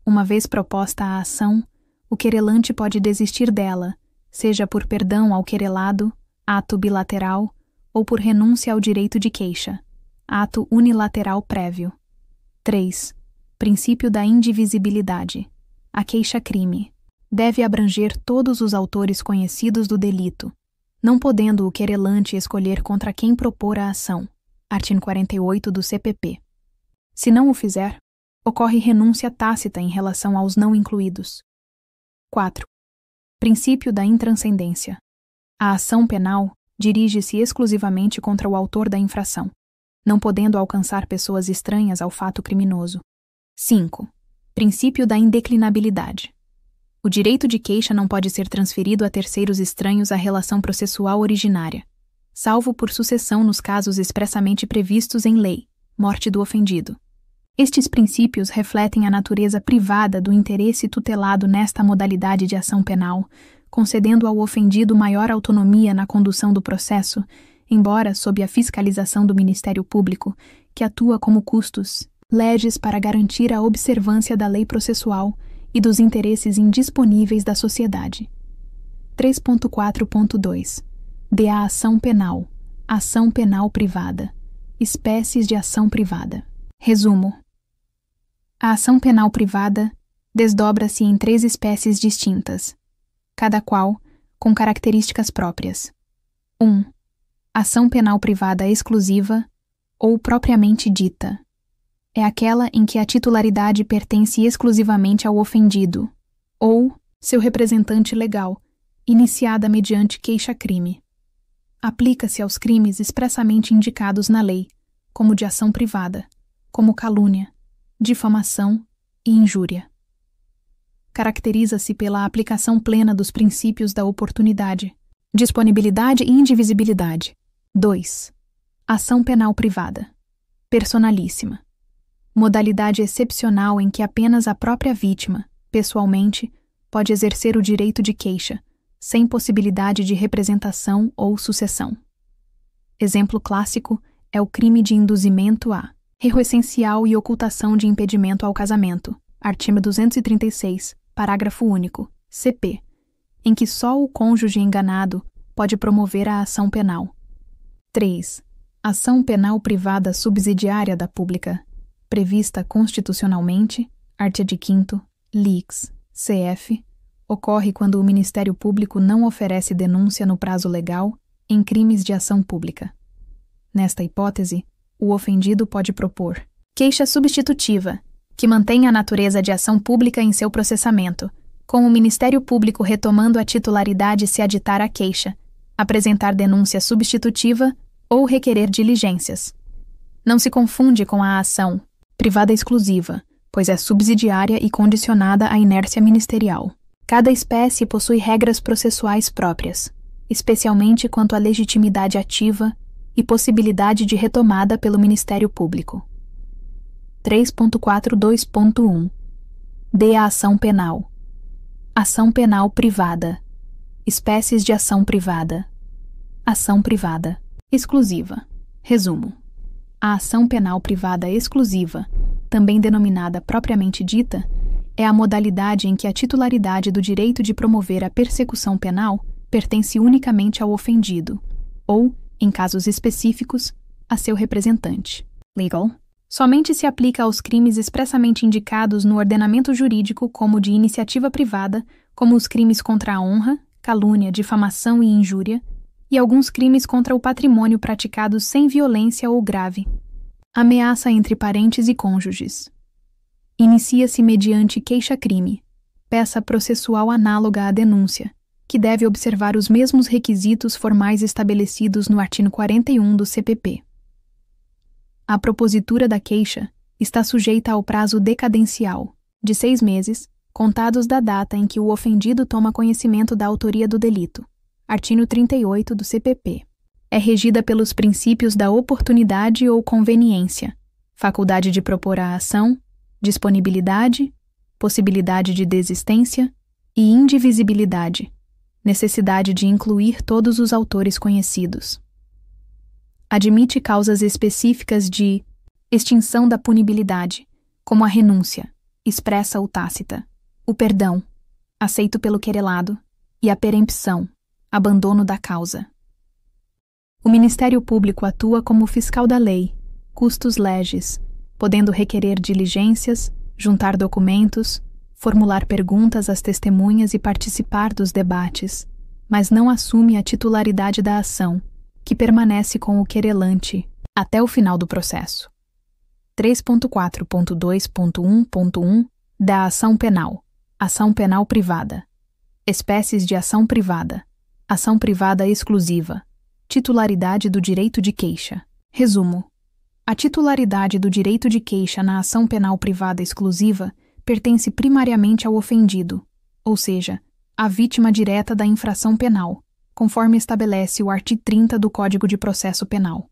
Uma vez proposta a ação, o querelante pode desistir dela, seja por perdão ao querelado, ato bilateral, ou por renúncia ao direito de queixa, ato unilateral prévio. 3. Princípio da indivisibilidade. A queixa-crime deve abranger todos os autores conhecidos do delito, não podendo o querelante escolher contra quem propor a ação. Artigo 48 do CPP. Se não o fizer, ocorre renúncia tácita em relação aos não incluídos. 4. Princípio da intranscendência. A ação penal dirige-se exclusivamente contra o autor da infração, não podendo alcançar pessoas estranhas ao fato criminoso. 5. Princípio da indeclinabilidade. O direito de queixa não pode ser transferido a terceiros estranhos à relação processual originária, salvo por sucessão nos casos expressamente previstos em lei, morte do ofendido. Estes princípios refletem a natureza privada do interesse tutelado nesta modalidade de ação penal, concedendo ao ofendido maior autonomia na condução do processo, embora sob a fiscalização do Ministério Público, que atua como custos, leges para garantir a observância da lei processual e dos interesses indisponíveis da sociedade. 3.4.2 da ação penal. Ação penal privada. Espécies de ação privada. Resumo. A ação penal privada desdobra-se em 3 espécies distintas, cada qual com características próprias. 1. Ação penal privada exclusiva ou propriamente dita. É aquela em que a titularidade pertence exclusivamente ao ofendido, ou seu representante legal, iniciada mediante queixa-crime. Aplica-se aos crimes expressamente indicados na lei, como de ação privada, como calúnia, difamação e injúria. Caracteriza-se pela aplicação plena dos princípios da oportunidade, disponibilidade e indivisibilidade. 2. Ação penal privada. Personalíssima. Modalidade excepcional em que apenas a própria vítima, pessoalmente, pode exercer o direito de queixa, sem possibilidade de representação ou sucessão. Exemplo clássico é o crime de induzimento a erro essencial e ocultação de impedimento ao casamento, artigo 236, parágrafo único, CP, em que só o cônjuge enganado pode promover a ação penal. 3. Ação penal privada subsidiária da pública, prevista constitucionalmente, artigo 5º, lic. cf., ocorre quando o Ministério Público não oferece denúncia no prazo legal em crimes de ação pública. Nesta hipótese, o ofendido pode propor queixa substitutiva, que mantém a natureza de ação pública em seu processamento, com o Ministério Público retomando a titularidade se aditar a queixa, apresentar denúncia substitutiva ou requerer diligências. Não se confunde com a ação privada exclusiva, pois é subsidiária e condicionada à inércia ministerial. Cada espécie possui regras processuais próprias, especialmente quanto à legitimidade ativa e possibilidade de retomada pelo Ministério Público. 3.42.1 da ação penal. Ação penal privada. Espécies de ação privada. Ação privada. Exclusiva. Resumo. A ação penal privada exclusiva, também denominada propriamente dita, é a modalidade em que a titularidade do direito de promover a persecução penal pertence unicamente ao ofendido, ou, em casos específicos, a seu representante. Legal. Somente se aplica aos crimes expressamente indicados no ordenamento jurídico como de iniciativa privada, como os crimes contra a honra, calúnia, difamação e injúria, e alguns crimes contra o patrimônio praticados sem violência ou grave. Ameaça entre parentes e cônjuges. Inicia-se mediante queixa-crime, peça processual análoga à denúncia, que deve observar os mesmos requisitos formais estabelecidos no artigo 41 do CPP. A propositura da queixa está sujeita ao prazo decadencial, de 6 meses, contados da data em que o ofendido toma conhecimento da autoria do delito. Artigo 38 do CPP. É regida pelos princípios da oportunidade ou conveniência, faculdade de propor a ação, disponibilidade, possibilidade de desistência e indivisibilidade, necessidade de incluir todos os autores conhecidos. Admite causas específicas de extinção da punibilidade, como a renúncia, expressa ou tácita, o perdão, aceito pelo querelado, e a perempção, abandono da causa. O Ministério Público atua como fiscal da lei, custos legis, podendo requerer diligências, juntar documentos, formular perguntas às testemunhas e participar dos debates, mas não assume a titularidade da ação, que permanece com o querelante até o final do processo. 3.4.2.1.1 da ação penal. Ação penal privada. Espécies de ação privada. Ação privada exclusiva. Titularidade do direito de queixa. Resumo. A titularidade do direito de queixa na ação penal privada exclusiva pertence primariamente ao ofendido, ou seja, à vítima direta da infração penal, conforme estabelece o artigo 30 do Código de Processo Penal.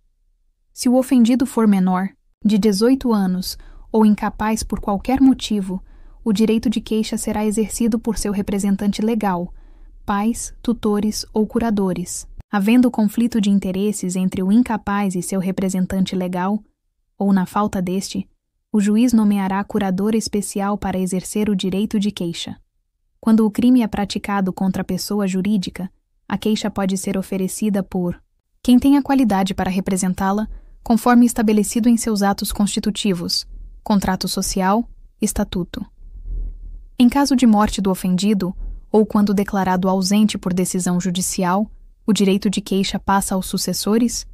Se o ofendido for menor, de 18 anos, ou incapaz por qualquer motivo, o direito de queixa será exercido por seu representante legal, pais, tutores ou curadores. Havendo conflito de interesses entre o incapaz e seu representante legal, ou na falta deste, o juiz nomeará curador especial para exercer o direito de queixa. Quando o crime é praticado contra a pessoa jurídica, a queixa pode ser oferecida por quem tem a qualidade para representá-la, conforme estabelecido em seus atos constitutivos, contrato social, estatuto. Em caso de morte do ofendido, ou quando declarado ausente por decisão judicial, o direito de queixa passa aos sucessores,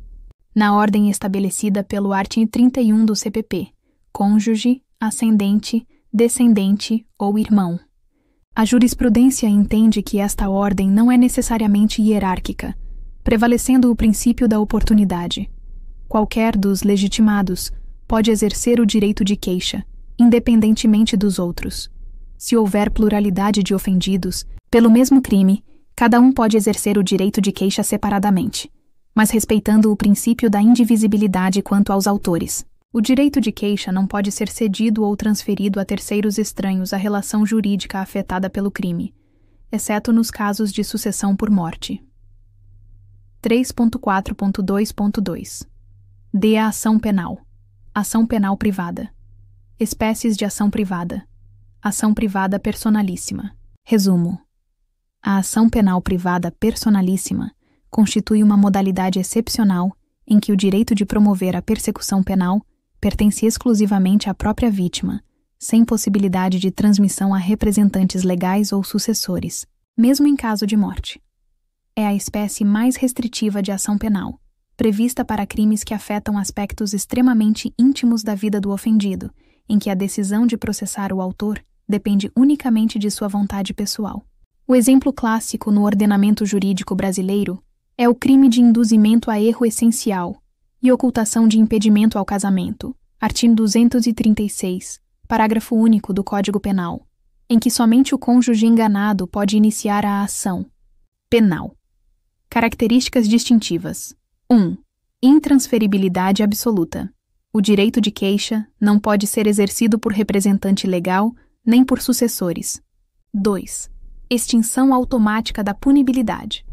na ordem estabelecida pelo artigo 31 do CPP, cônjuge, ascendente, descendente ou irmão. A jurisprudência entende que esta ordem não é necessariamente hierárquica, prevalecendo o princípio da oportunidade. Qualquer dos legitimados pode exercer o direito de queixa, independentemente dos outros. Se houver pluralidade de ofendidos, pelo mesmo crime, cada um pode exercer o direito de queixa separadamente, mas respeitando o princípio da indivisibilidade quanto aos autores. O direito de queixa não pode ser cedido ou transferido a terceiros estranhos à relação jurídica afetada pelo crime, exceto nos casos de sucessão por morte. 3.4.2.2 D. A ação penal. Ação penal privada. Espécies de ação privada. Ação privada personalíssima. Resumo. A ação penal privada personalíssima constitui uma modalidade excepcional em que o direito de promover a persecução penal pertence exclusivamente à própria vítima, sem possibilidade de transmissão a representantes legais ou sucessores, mesmo em caso de morte. É a espécie mais restritiva de ação penal, prevista para crimes que afetam aspectos extremamente íntimos da vida do ofendido, em que a decisão de processar o autor depende unicamente de sua vontade pessoal. O exemplo clássico no ordenamento jurídico brasileiro é o crime de induzimento a erro essencial e ocultação de impedimento ao casamento, artigo 236, parágrafo único do Código Penal, em que somente o cônjuge enganado pode iniciar a ação penal. Características distintivas. 1. Intransferibilidade absoluta. O direito de queixa não pode ser exercido por representante legal nem por sucessores. 2. Extinção automática da punibilidade.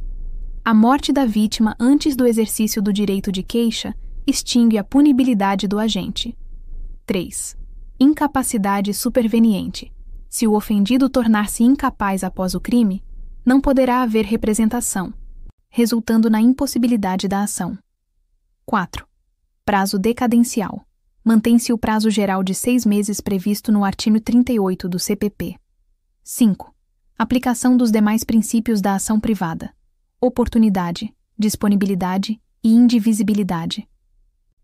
A morte da vítima antes do exercício do direito de queixa extingue a punibilidade do agente. 3. Incapacidade superveniente. Se o ofendido tornar-se incapaz após o crime, não poderá haver representação, resultando na impossibilidade da ação. 4. Prazo decadencial. Mantém-se o prazo geral de 6 meses previsto no artigo 38 do CPP. 5. Aplicação dos demais princípios da ação privada. Oportunidade, disponibilidade e indivisibilidade.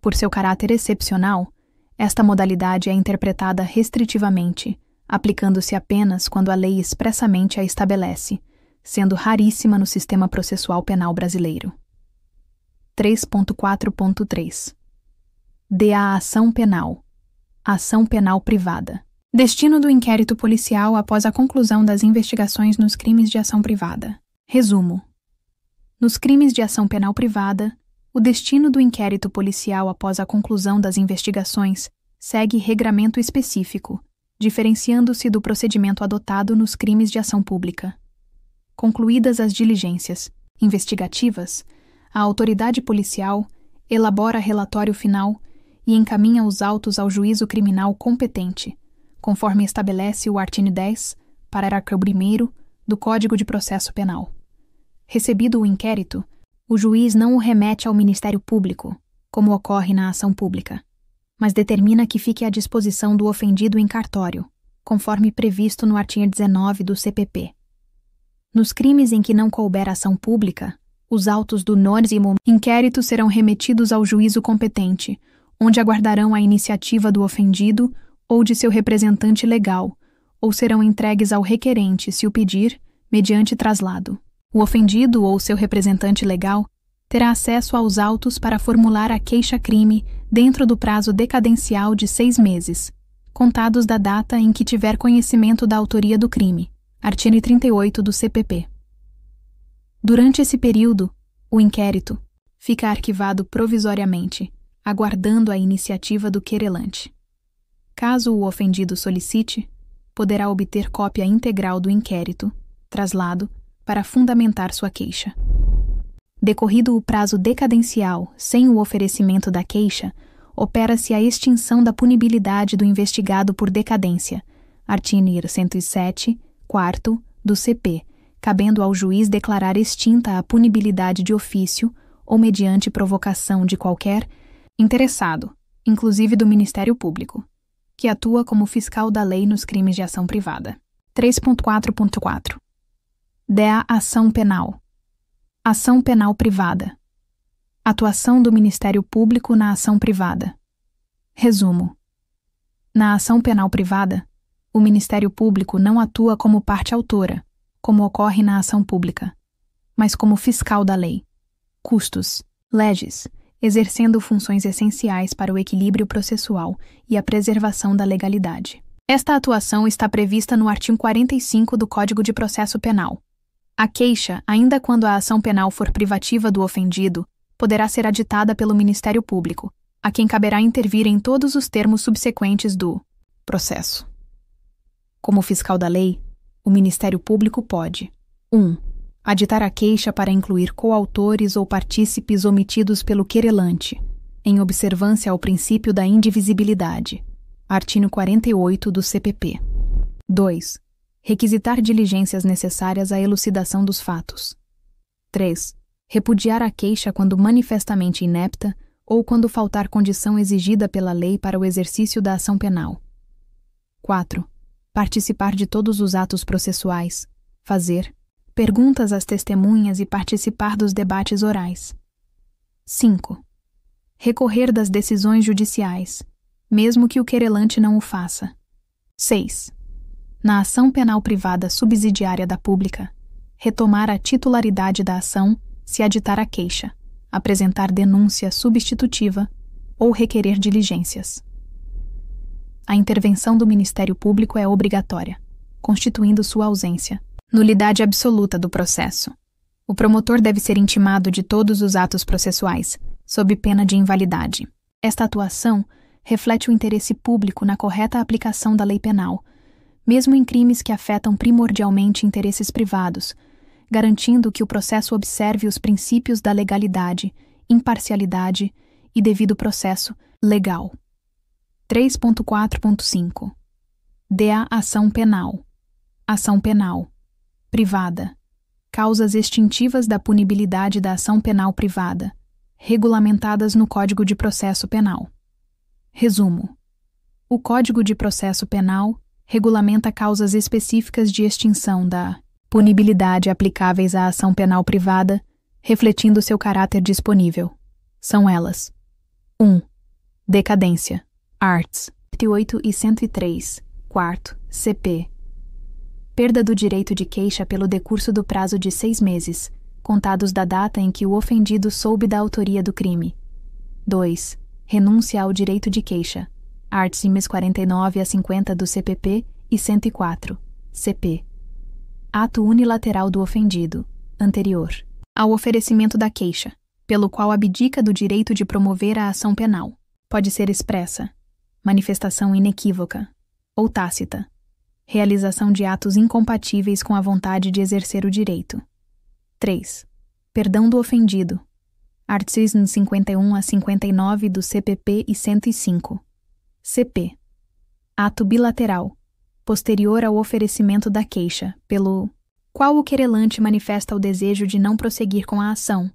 Por seu caráter excepcional, esta modalidade é interpretada restritivamente, aplicando-se apenas quando a lei expressamente a estabelece, sendo raríssima no sistema processual penal brasileiro. 3.4.3 D.A. Ação penal. Ação penal privada. Destino do inquérito policial após a conclusão das investigações nos crimes de ação privada. Resumo. Nos crimes de ação penal privada, o destino do inquérito policial após a conclusão das investigações segue regramento específico, diferenciando-se do procedimento adotado nos crimes de ação pública. Concluídas as diligências investigativas, a autoridade policial elabora relatório final e encaminha os autos ao juízo criminal competente, conforme estabelece o artigo 10, parágrafo 1º do Código de Processo Penal. Recebido o inquérito, o juiz não o remete ao Ministério Público, como ocorre na ação pública, mas determina que fique à disposição do ofendido em cartório, conforme previsto no artigo 19 do CPP. Nos crimes em que não couber ação pública, os autos do nórdimo inquérito serão remetidos ao juízo competente, onde aguardarão a iniciativa do ofendido ou de seu representante legal, ou serão entregues ao requerente, se o pedir, mediante traslado. O ofendido ou seu representante legal terá acesso aos autos para formular a queixa-crime dentro do prazo decadencial de 6 meses, contados da data em que tiver conhecimento da autoria do crime. Artigo 38 do CPP. Durante esse período, o inquérito fica arquivado provisoriamente, aguardando a iniciativa do querelante. Caso o ofendido solicite, poderá obter cópia integral do inquérito, traslado, para fundamentar sua queixa. Decorrido o prazo decadencial sem o oferecimento da queixa, opera-se a extinção da punibilidade do investigado por decadência, artigo 107, 4º do CP, cabendo ao juiz declarar extinta a punibilidade de ofício ou mediante provocação de qualquer interessado, inclusive do Ministério Público, que atua como fiscal da lei nos crimes de ação privada. 3.4.4 D.A. Ação penal. Ação penal privada. Atuação do Ministério Público na ação privada. Resumo. Na ação penal privada, o Ministério Público não atua como parte autora, como ocorre na ação pública, mas como fiscal da lei. Custos, leges, exercendo funções essenciais para o equilíbrio processual e a preservação da legalidade. Esta atuação está prevista no artigo 45 do Código de Processo Penal. A queixa, ainda quando a ação penal for privativa do ofendido, poderá ser aditada pelo Ministério Público, a quem caberá intervir em todos os termos subsequentes do processo. Como fiscal da lei, o Ministério Público pode 1. Aditar a queixa para incluir coautores ou partícipes omitidos pelo querelante, em observância ao princípio da indivisibilidade, artigo 48 do CPP. 2. Requisitar diligências necessárias à elucidação dos fatos. 3. Repudiar a queixa quando manifestamente inepta ou quando faltar condição exigida pela lei para o exercício da ação penal. 4. Participar de todos os atos processuais, fazer perguntas às testemunhas e participar dos debates orais. 5. Recorrer das decisões judiciais, mesmo que o querelante não o faça. 6. Na ação penal privada subsidiária da pública, retomar a titularidade da ação se aditar a queixa, apresentar denúncia substitutiva ou requerer diligências. A intervenção do Ministério Público é obrigatória, constituindo sua ausência nulidade absoluta do processo. O promotor deve ser intimado de todos os atos processuais, sob pena de invalidade. Esta atuação reflete o interesse público na correta aplicação da lei penal, mesmo em crimes que afetam primordialmente interesses privados, garantindo que o processo observe os princípios da legalidade, imparcialidade e devido processo legal. 3.4.5 D.A. Ação penal. Ação penal. Privada. Causas extintivas da punibilidade da ação penal privada, regulamentadas no Código de Processo Penal. Resumo. O Código de Processo Penal regulamenta causas específicas de extinção da punibilidade aplicáveis à ação penal privada, refletindo seu caráter disponível. São elas: 1. Decadência. Arts. 108 e 103, 4º, CP. Perda do direito de queixa pelo decurso do prazo de 6 meses, contados da data em que o ofendido soube da autoria do crime. 2. Renúncia ao direito de queixa. Artigos 49 a 50 do CPP e 104, CP. Ato unilateral do ofendido, anterior ao oferecimento da queixa, pelo qual abdica do direito de promover a ação penal. Pode ser expressa, manifestação inequívoca, ou tácita, realização de atos incompatíveis com a vontade de exercer o direito. 3. Perdão do ofendido. Artigos 51 a 59 do CPP e 105. CP. Ato bilateral, posterior ao oferecimento da queixa, pelo qual o querelante manifesta o desejo de não prosseguir com a ação,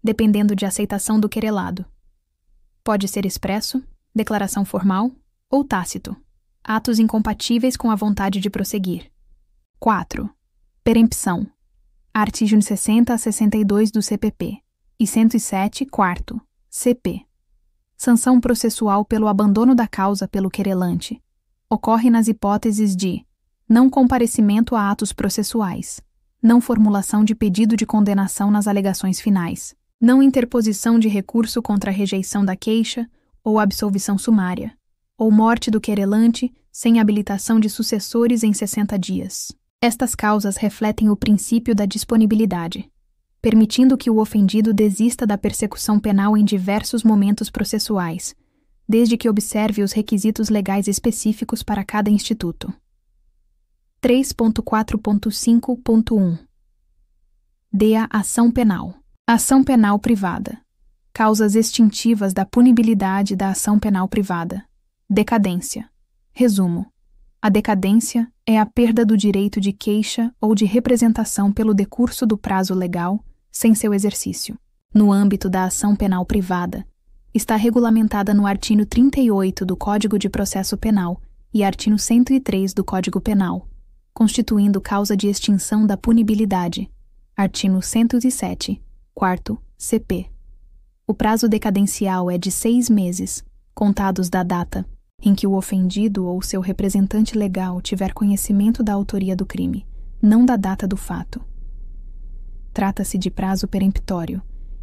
dependendo de aceitação do querelado. Pode ser expresso, declaração formal ou tácito. Atos incompatíveis com a vontade de prosseguir. 4. Perempção. Artigos 60 a 62 do CPP e 107, quarto, CP. Sanção processual pelo abandono da causa pelo querelante. Ocorre nas hipóteses de não comparecimento a atos processuais, não formulação de pedido de condenação nas alegações finais, não interposição de recurso contra a rejeição da queixa ou absolvição sumária, ou morte do querelante sem habilitação de sucessores em 60 dias. Estas causas refletem o princípio da disponibilidade, permitindo que o ofendido desista da persecução penal em diversos momentos processuais, desde que observe os requisitos legais específicos para cada instituto. 3.4.5.1 D.A. Ação penal. Ação penal privada. Causas extintivas da punibilidade da ação penal privada. Decadência. Resumo. A decadência é a perda do direito de queixa ou de representação pelo decurso do prazo legal sem seu exercício. No âmbito da ação penal privada, está regulamentada no artigo 38 do Código de Processo Penal e artigo 103 do Código Penal, constituindo causa de extinção da punibilidade. Artigo 107, quarto, CP. O prazo decadencial é de 6 meses, contados da data em que o ofendido ou seu representante legal tiver conhecimento da autoria do crime, não da data do fato. Trata-se de prazo peremptório,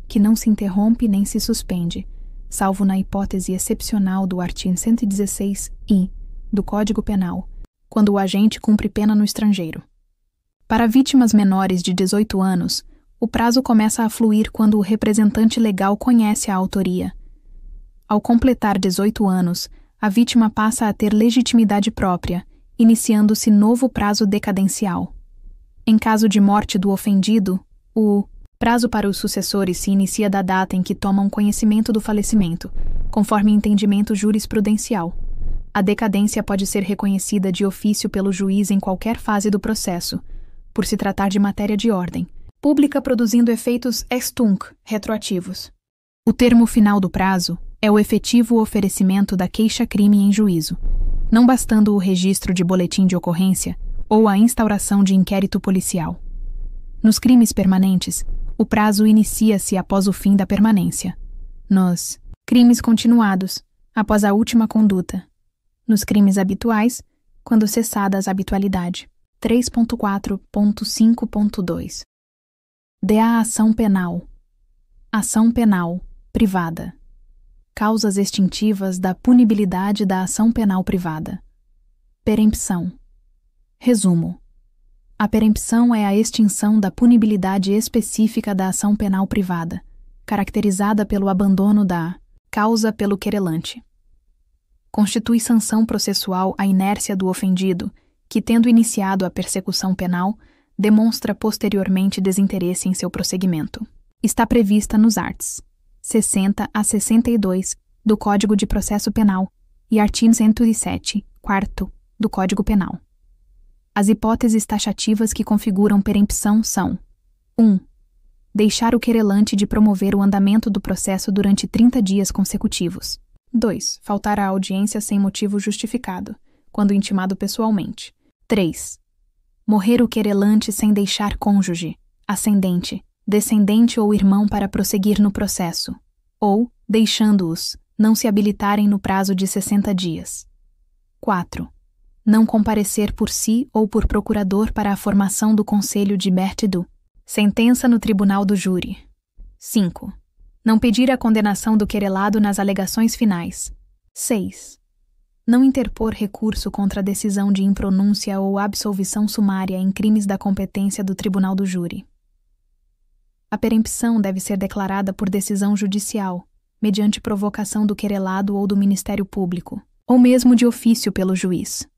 que não se interrompe nem se suspende, salvo na hipótese excepcional do artigo 116-I do Código Penal, quando o agente cumpre pena no estrangeiro. Para vítimas menores de 18 anos, o prazo começa a fluir quando o representante legal conhece a autoria. Ao completar 18 anos, a vítima passa a ter legitimidade própria, iniciando-se novo prazo decadencial. Em caso de morte do ofendido, o prazo para os sucessores se inicia da data em que tomam conhecimento do falecimento, conforme entendimento jurisprudencial. A decadência pode ser reconhecida de ofício pelo juiz em qualquer fase do processo, por se tratar de matéria de ordem pública produzindo efeitos ex tunc, retroativos. O termo final do prazo é o efetivo oferecimento da queixa-crime em juízo, não bastando o registro de boletim de ocorrência ou a instauração de inquérito policial. Nos crimes permanentes, o prazo inicia-se após o fim da permanência. Nos crimes continuados, após a última conduta. Nos crimes habituais, quando cessada a habitualidade. 3.4.5.2 D.A. Ação penal. Ação penal privada. Causas extintivas da punibilidade da ação penal privada. Perempção. Resumo. A perempção é a extinção da punibilidade específica da ação penal privada, caracterizada pelo abandono da causa pelo querelante. Constitui sanção processual a inércia do ofendido, que, tendo iniciado a persecução penal, demonstra posteriormente desinteresse em seu prosseguimento. Está prevista nos arts. 60 a 62 do Código de Processo Penal e artigo 107, quarto, do Código Penal. As hipóteses taxativas que configuram perempção são: 1. Deixar o querelante de promover o andamento do processo durante 30 dias consecutivos. 2. Faltar à audiência sem motivo justificado, quando intimado pessoalmente. 3. Morrer o querelante sem deixar cônjuge, ascendente, descendente ou irmão para prosseguir no processo, ou, deixando-os, não se habilitarem no prazo de 60 dias. 4. Não comparecer por si ou por procurador para a formação do Conselho de Bertedu. Sentença no Tribunal do Júri. 5. Não pedir a condenação do querelado nas alegações finais. 6. Não interpor recurso contra a decisão de impronúncia ou absolvição sumária em crimes da competência do Tribunal do Júri. A perempção deve ser declarada por decisão judicial, mediante provocação do querelado ou do Ministério Público, ou mesmo de ofício pelo juiz.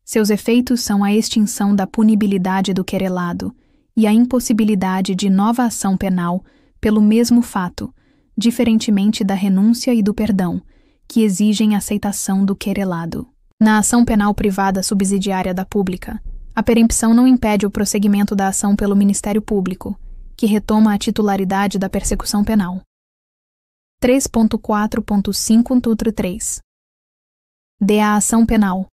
Seus efeitos são a extinção da punibilidade do querelado e a impossibilidade de nova ação penal pelo mesmo fato, diferentemente da renúncia e do perdão, que exigem aceitação do querelado. Na ação penal privada subsidiária da pública, a perempção não impede o prosseguimento da ação pelo Ministério Público, que retoma a titularidade da persecução penal. 3.4.5.3 D. A ação penal.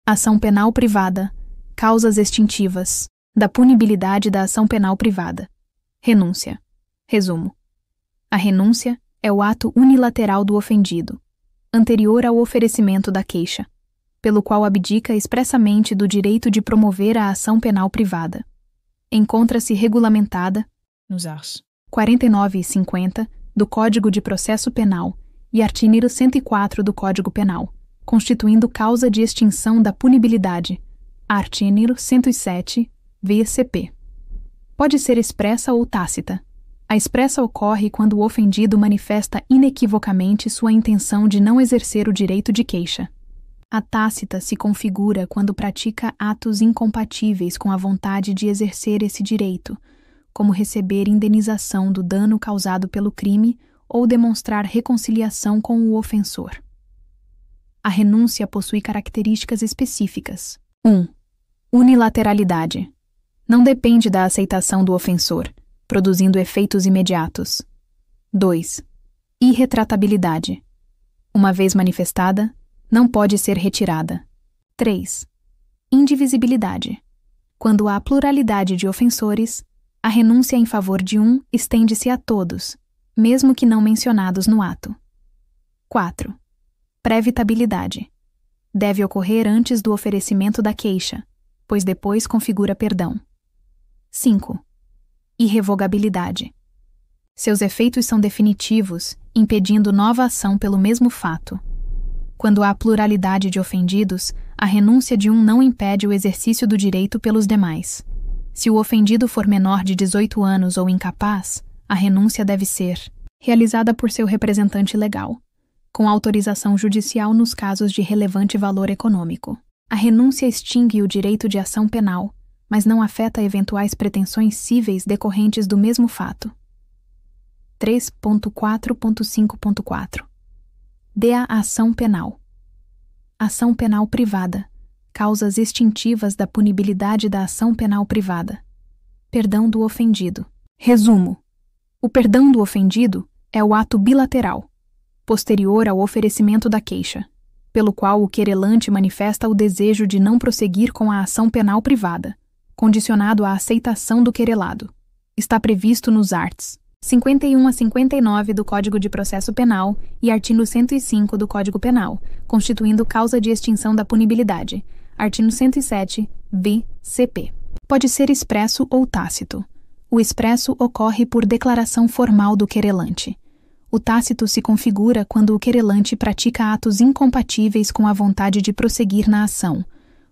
Ação penal privada. Causas extintivas. Da punibilidade da ação penal privada. Renúncia. Resumo. A renúncia é o ato unilateral do ofendido, anterior ao oferecimento da queixa, pelo qual abdica expressamente do direito de promover a ação penal privada. Encontra-se regulamentada nos ars. 49 e 50 do Código de Processo Penal e artigo 104 do Código Penal, constituindo causa de extinção da punibilidade, artigo 107, VCP. Pode ser expressa ou tácita. A expressa ocorre quando o ofendido manifesta inequivocamente sua intenção de não exercer o direito de queixa. A tácita se configura quando pratica atos incompatíveis com a vontade de exercer esse direito, como receber indenização do dano causado pelo crime ou demonstrar reconciliação com o ofensor. A renúncia possui características específicas. 1. Unilateralidade. Não depende da aceitação do ofensor, produzindo efeitos imediatos. 2. Irretratabilidade. Uma vez manifestada, não pode ser retirada. 3. Indivisibilidade. Quando há pluralidade de ofensores, a renúncia em favor de um estende-se a todos, mesmo que não mencionados no ato. 4. Previtabilidade. Deve ocorrer antes do oferecimento da queixa, pois depois configura perdão. 5. Irrevogabilidade. Seus efeitos são definitivos, impedindo nova ação pelo mesmo fato. Quando há pluralidade de ofendidos, a renúncia de um não impede o exercício do direito pelos demais. Se o ofendido for menor de 18 anos ou incapaz, a renúncia deve ser realizada por seu representante legal, com autorização judicial nos casos de relevante valor econômico. A renúncia extingue o direito de ação penal, mas não afeta eventuais pretensões cíveis decorrentes do mesmo fato. 3.4.5.4 D. A ação penal. Ação penal privada. Causas extintivas da punibilidade da ação penal privada. Perdão do ofendido. Resumo. O perdão do ofendido é o ato bilateral, posterior ao oferecimento da queixa, pelo qual o querelante manifesta o desejo de não prosseguir com a ação penal privada, condicionado à aceitação do querelado. Está previsto nos arts. 51 a 59 do Código de Processo Penal e artigo 105 do Código Penal, constituindo causa de extinção da punibilidade, artigo 107, VCP. Pode ser expresso ou tácito. O expresso ocorre por declaração formal do querelante. O tácito se configura quando o querelante pratica atos incompatíveis com a vontade de prosseguir na ação,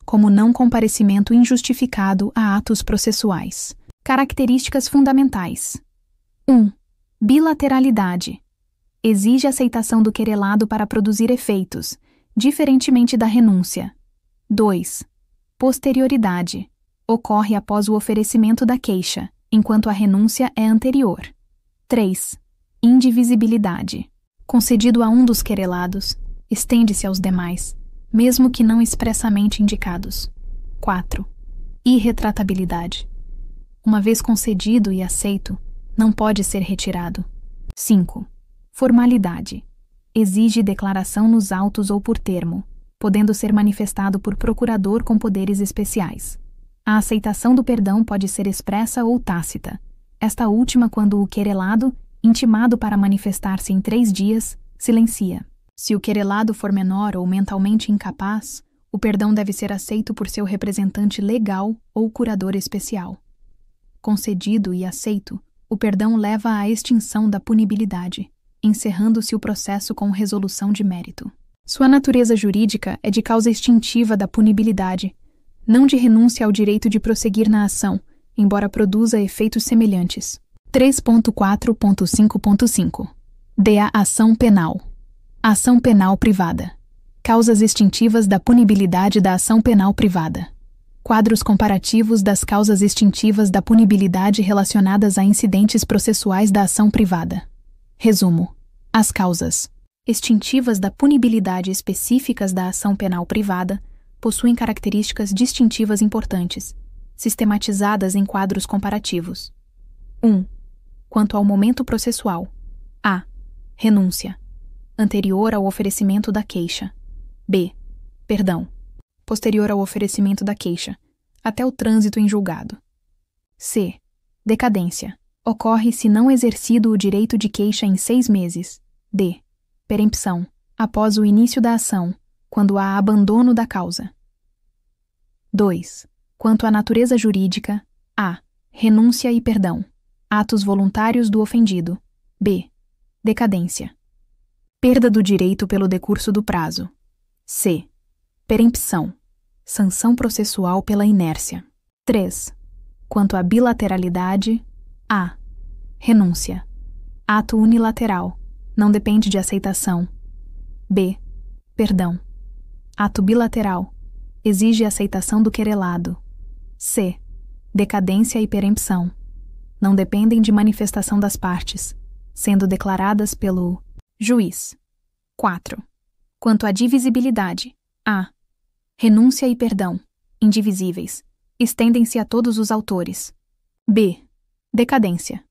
como não comparecimento injustificado a atos processuais. Características fundamentais. 1. Bilateralidade. Exige aceitação do querelado para produzir efeitos, diferentemente da renúncia. 2. Posterioridade. Ocorre após o oferecimento da queixa, enquanto a renúncia é anterior. 3. Indivisibilidade. Concedido a um dos querelados, estende-se aos demais, mesmo que não expressamente indicados. 4. Irretratabilidade. Uma vez concedido e aceito, não pode ser retirado. 5. Formalidade. Exige declaração nos autos ou por termo, podendo ser manifestado por procurador com poderes especiais. A aceitação do perdão pode ser expressa ou tácita, esta última quando o querelado, intimado para manifestar-se em 3 dias, silencia. Se o querelado for menor ou mentalmente incapaz, O perdão deve ser aceito por seu representante legal ou curador especial. Concedido e aceito, o perdão leva à extinção da punibilidade, encerrando-se o processo com resolução de mérito. Sua natureza jurídica é de causa extintiva da punibilidade, não de renúncia ao direito de prosseguir na ação, embora produza efeitos semelhantes. 3.4.5.5 D. Ação penal. Ação penal privada. Causas extintivas da punibilidade da ação penal privada. Quadros comparativos das causas extintivas da punibilidade relacionadas a incidentes processuais da ação privada. Resumo. As causas extintivas da punibilidade específicas da ação penal privada possuem características distintivas importantes, sistematizadas em quadros comparativos. 1. Quanto ao momento processual. A. Renúncia. Anterior ao oferecimento da queixa. B. Perdão. Posterior ao oferecimento da queixa, até o trânsito em julgado. C. Decadência. Ocorre se não exercido o direito de queixa em 6 meses. D. Perempção. Após o início da ação, quando há abandono da causa. 2. Quanto à natureza jurídica. A. Renúncia e perdão. Atos voluntários do ofendido. B. Decadência. Perda do direito pelo decurso do prazo. C. Perempção. Sanção processual pela inércia. 3. Quanto à bilateralidade. A. Renúncia. Ato unilateral. Não depende de aceitação. B. Perdão. Ato bilateral. Exige aceitação do querelado. C. Decadência e perempção. Não dependem de manifestação das partes, sendo declaradas pelo juiz. 4. Quanto à divisibilidade. A. Renúncia e perdão, indivisíveis, estendem-se a todos os autores. B. Decadência.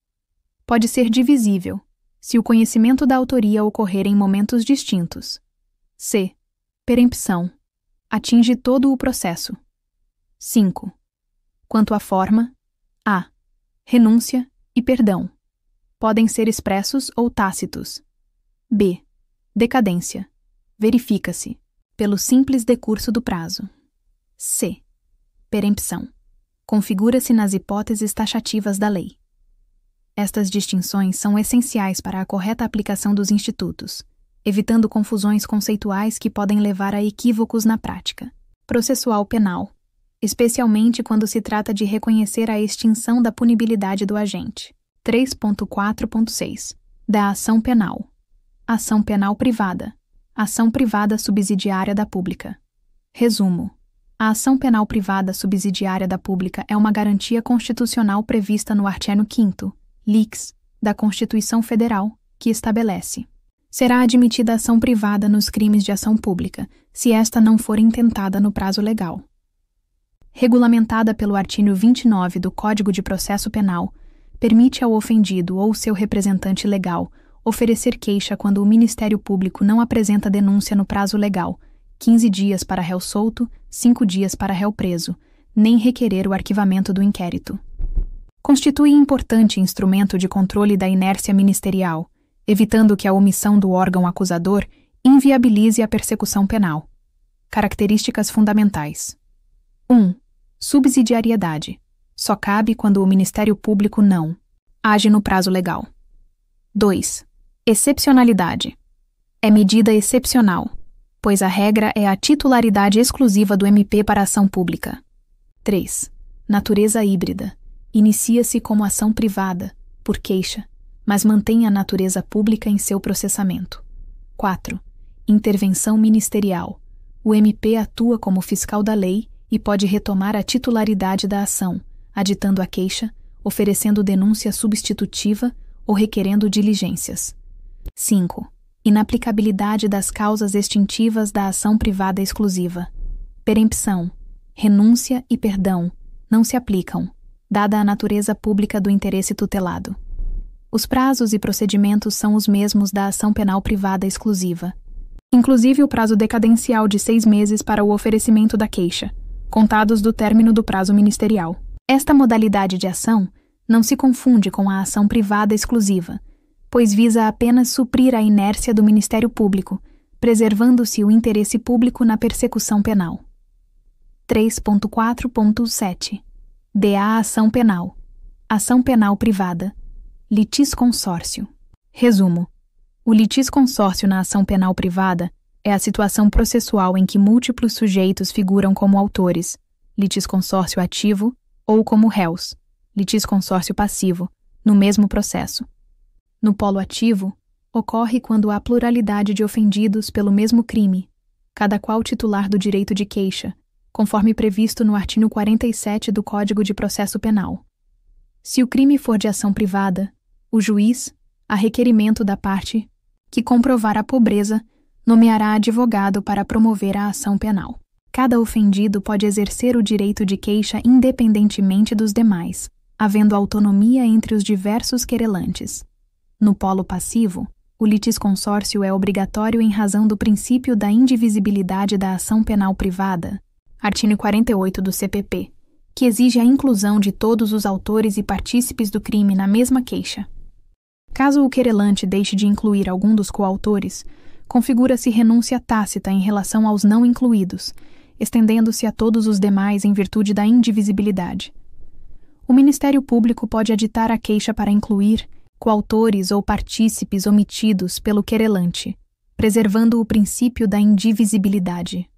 Pode ser divisível, se o conhecimento da autoria ocorrer em momentos distintos. C. Perempção. Atinge todo o processo. 5. Quanto à forma. A. Renúncia e perdão. Podem ser expressos ou tácitos. B. Decadência. Verifica-se pelo simples decurso do prazo. C. Perempção. Configura-se nas hipóteses taxativas da lei. Estas distinções são essenciais para a correta aplicação dos institutos, evitando confusões conceituais que podem levar a equívocos na prática. Processual penal, especialmente quando se trata de reconhecer a extinção da punibilidade do agente. 3.4.6 Da ação penal. Ação penal privada. Ação privada subsidiária da pública. Resumo. A ação penal privada subsidiária da pública é uma garantia constitucional prevista no artigo 5º, lic. Da Constituição Federal, que estabelece: será admitida ação privada nos crimes de ação pública, se esta não for intentada no prazo legal. Regulamentada pelo artigo 29 do Código de Processo Penal, permite ao ofendido ou seu representante legal oferecer queixa quando o Ministério Público não apresenta denúncia no prazo legal, 15 dias para réu solto, 5 dias para réu preso, nem requerer o arquivamento do inquérito. Constitui importante instrumento de controle da inércia ministerial, evitando que a omissão do órgão acusador inviabilize a persecução penal. Características fundamentais. 1. Subsidiariedade. Só cabe quando o Ministério Público não age no prazo legal. 2. Excepcionalidade. É medida excepcional, pois a regra é a titularidade exclusiva do MP para a ação pública. 3. Natureza híbrida. Inicia-se como ação privada, por queixa, mas mantém a natureza pública em seu processamento. 4. Intervenção ministerial. O MP atua como fiscal da lei e pode retomar a titularidade da ação, aditando a queixa, oferecendo denúncia substitutiva ou requerendo diligências. 5. Inaplicabilidade das causas extintivas da ação privada exclusiva. Perempção, renúncia e perdão não se aplicam, dada a natureza pública do interesse tutelado. Os prazos e procedimentos são os mesmos da ação penal privada exclusiva, inclusive o prazo decadencial de 6 meses para o oferecimento da queixa, contados do término do prazo ministerial. Esta modalidade de ação não se confunde com a ação privada exclusiva, pois visa apenas suprir a inércia do Ministério Público, preservando-se o interesse público na persecução penal. 3.4.7 DA Ação Penal. Ação penal privada. Litisconsórcio. Resumo. O litisconsórcio na ação penal privada é a situação processual em que múltiplos sujeitos figuram como autores, litisconsórcio ativo, ou como réus, litisconsórcio passivo, no mesmo processo. No polo ativo, ocorre quando há pluralidade de ofendidos pelo mesmo crime, cada qual titular do direito de queixa, conforme previsto no artigo 47 do Código de Processo Penal. Se o crime for de ação privada, o juiz, a requerimento da parte que comprovar a pobreza, nomeará advogado para promover a ação penal. Cada ofendido pode exercer o direito de queixa independentemente dos demais, havendo autonomia entre os diversos querelantes. No polo passivo, o litisconsórcio é obrigatório em razão do princípio da indivisibilidade da ação penal privada, artigo 48 do CPP, que exige a inclusão de todos os autores e partícipes do crime na mesma queixa. Caso o querelante deixe de incluir algum dos coautores, configura-se renúncia tácita em relação aos não incluídos, estendendo-se a todos os demais em virtude da indivisibilidade. O Ministério Público pode aditar a queixa para incluir coautores ou partícipes omitidos pelo querelante, preservando o princípio da indivisibilidade.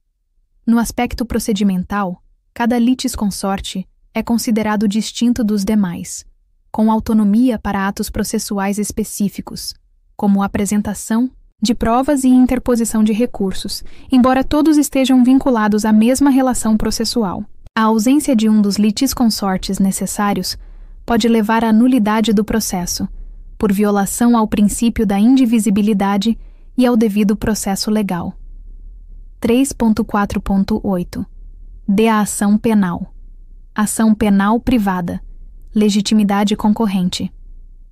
No aspecto procedimental, cada litisconsorte é considerado distinto dos demais, com autonomia para atos processuais específicos, como apresentação de provas e interposição de recursos, embora todos estejam vinculados à mesma relação processual. A ausência de um dos litisconsortes necessários pode levar à nulidade do processo, por violação ao princípio da indivisibilidade e ao devido processo legal. 3.4.8 DA Ação Penal. Ação penal privada. Legitimidade concorrente.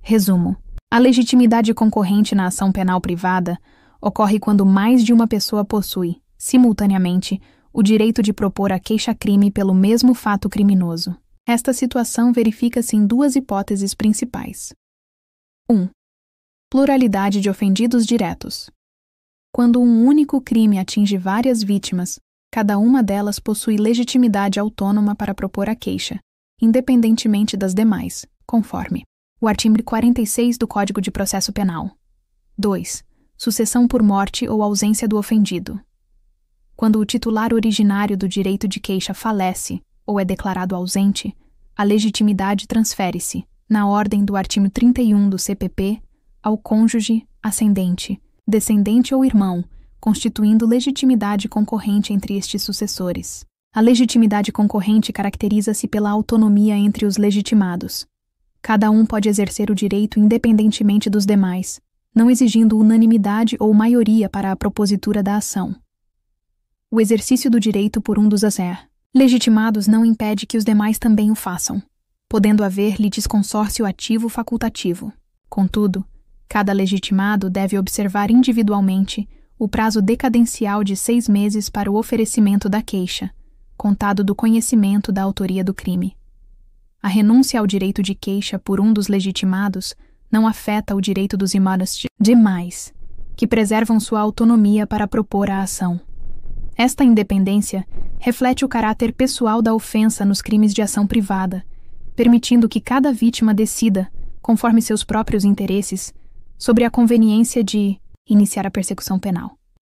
Resumo. A legitimidade concorrente na ação penal privada ocorre quando mais de uma pessoa possui, simultaneamente, o direito de propor a queixa-crime pelo mesmo fato criminoso. Esta situação verifica-se em duas hipóteses principais. 1. Pluralidade de ofendidos diretos. Quando um único crime atinge várias vítimas, cada uma delas possui legitimidade autônoma para propor a queixa, independentemente das demais, conforme o artigo 46 do Código de Processo Penal. 2. Sucessão por morte ou ausência do ofendido. Quando o titular originário do direito de queixa falece ou é declarado ausente, a legitimidade transfere-se, na ordem do artigo 31 do CPP, ao cônjuge, ascendente, descendente ou irmão, constituindo legitimidade concorrente entre estes sucessores. A legitimidade concorrente caracteriza-se pela autonomia entre os legitimados. Cada um pode exercer o direito independentemente dos demais, não exigindo unanimidade ou maioria para a propositura da ação. O exercício do direito por um dos legitimados não impede que os demais também o façam, podendo haver litisconsórcio ativo facultativo. Contudo, cada legitimado deve observar individualmente o prazo decadencial de 6 meses para o oferecimento da queixa, contado do conhecimento da autoria do crime. A renúncia ao direito de queixa por um dos legitimados não afeta o direito dos demais, que preservam sua autonomia para propor a ação. Esta independência reflete o caráter pessoal da ofensa nos crimes de ação privada, permitindo que cada vítima decida, conforme seus próprios interesses, sobre a conveniência de iniciar a persecução penal.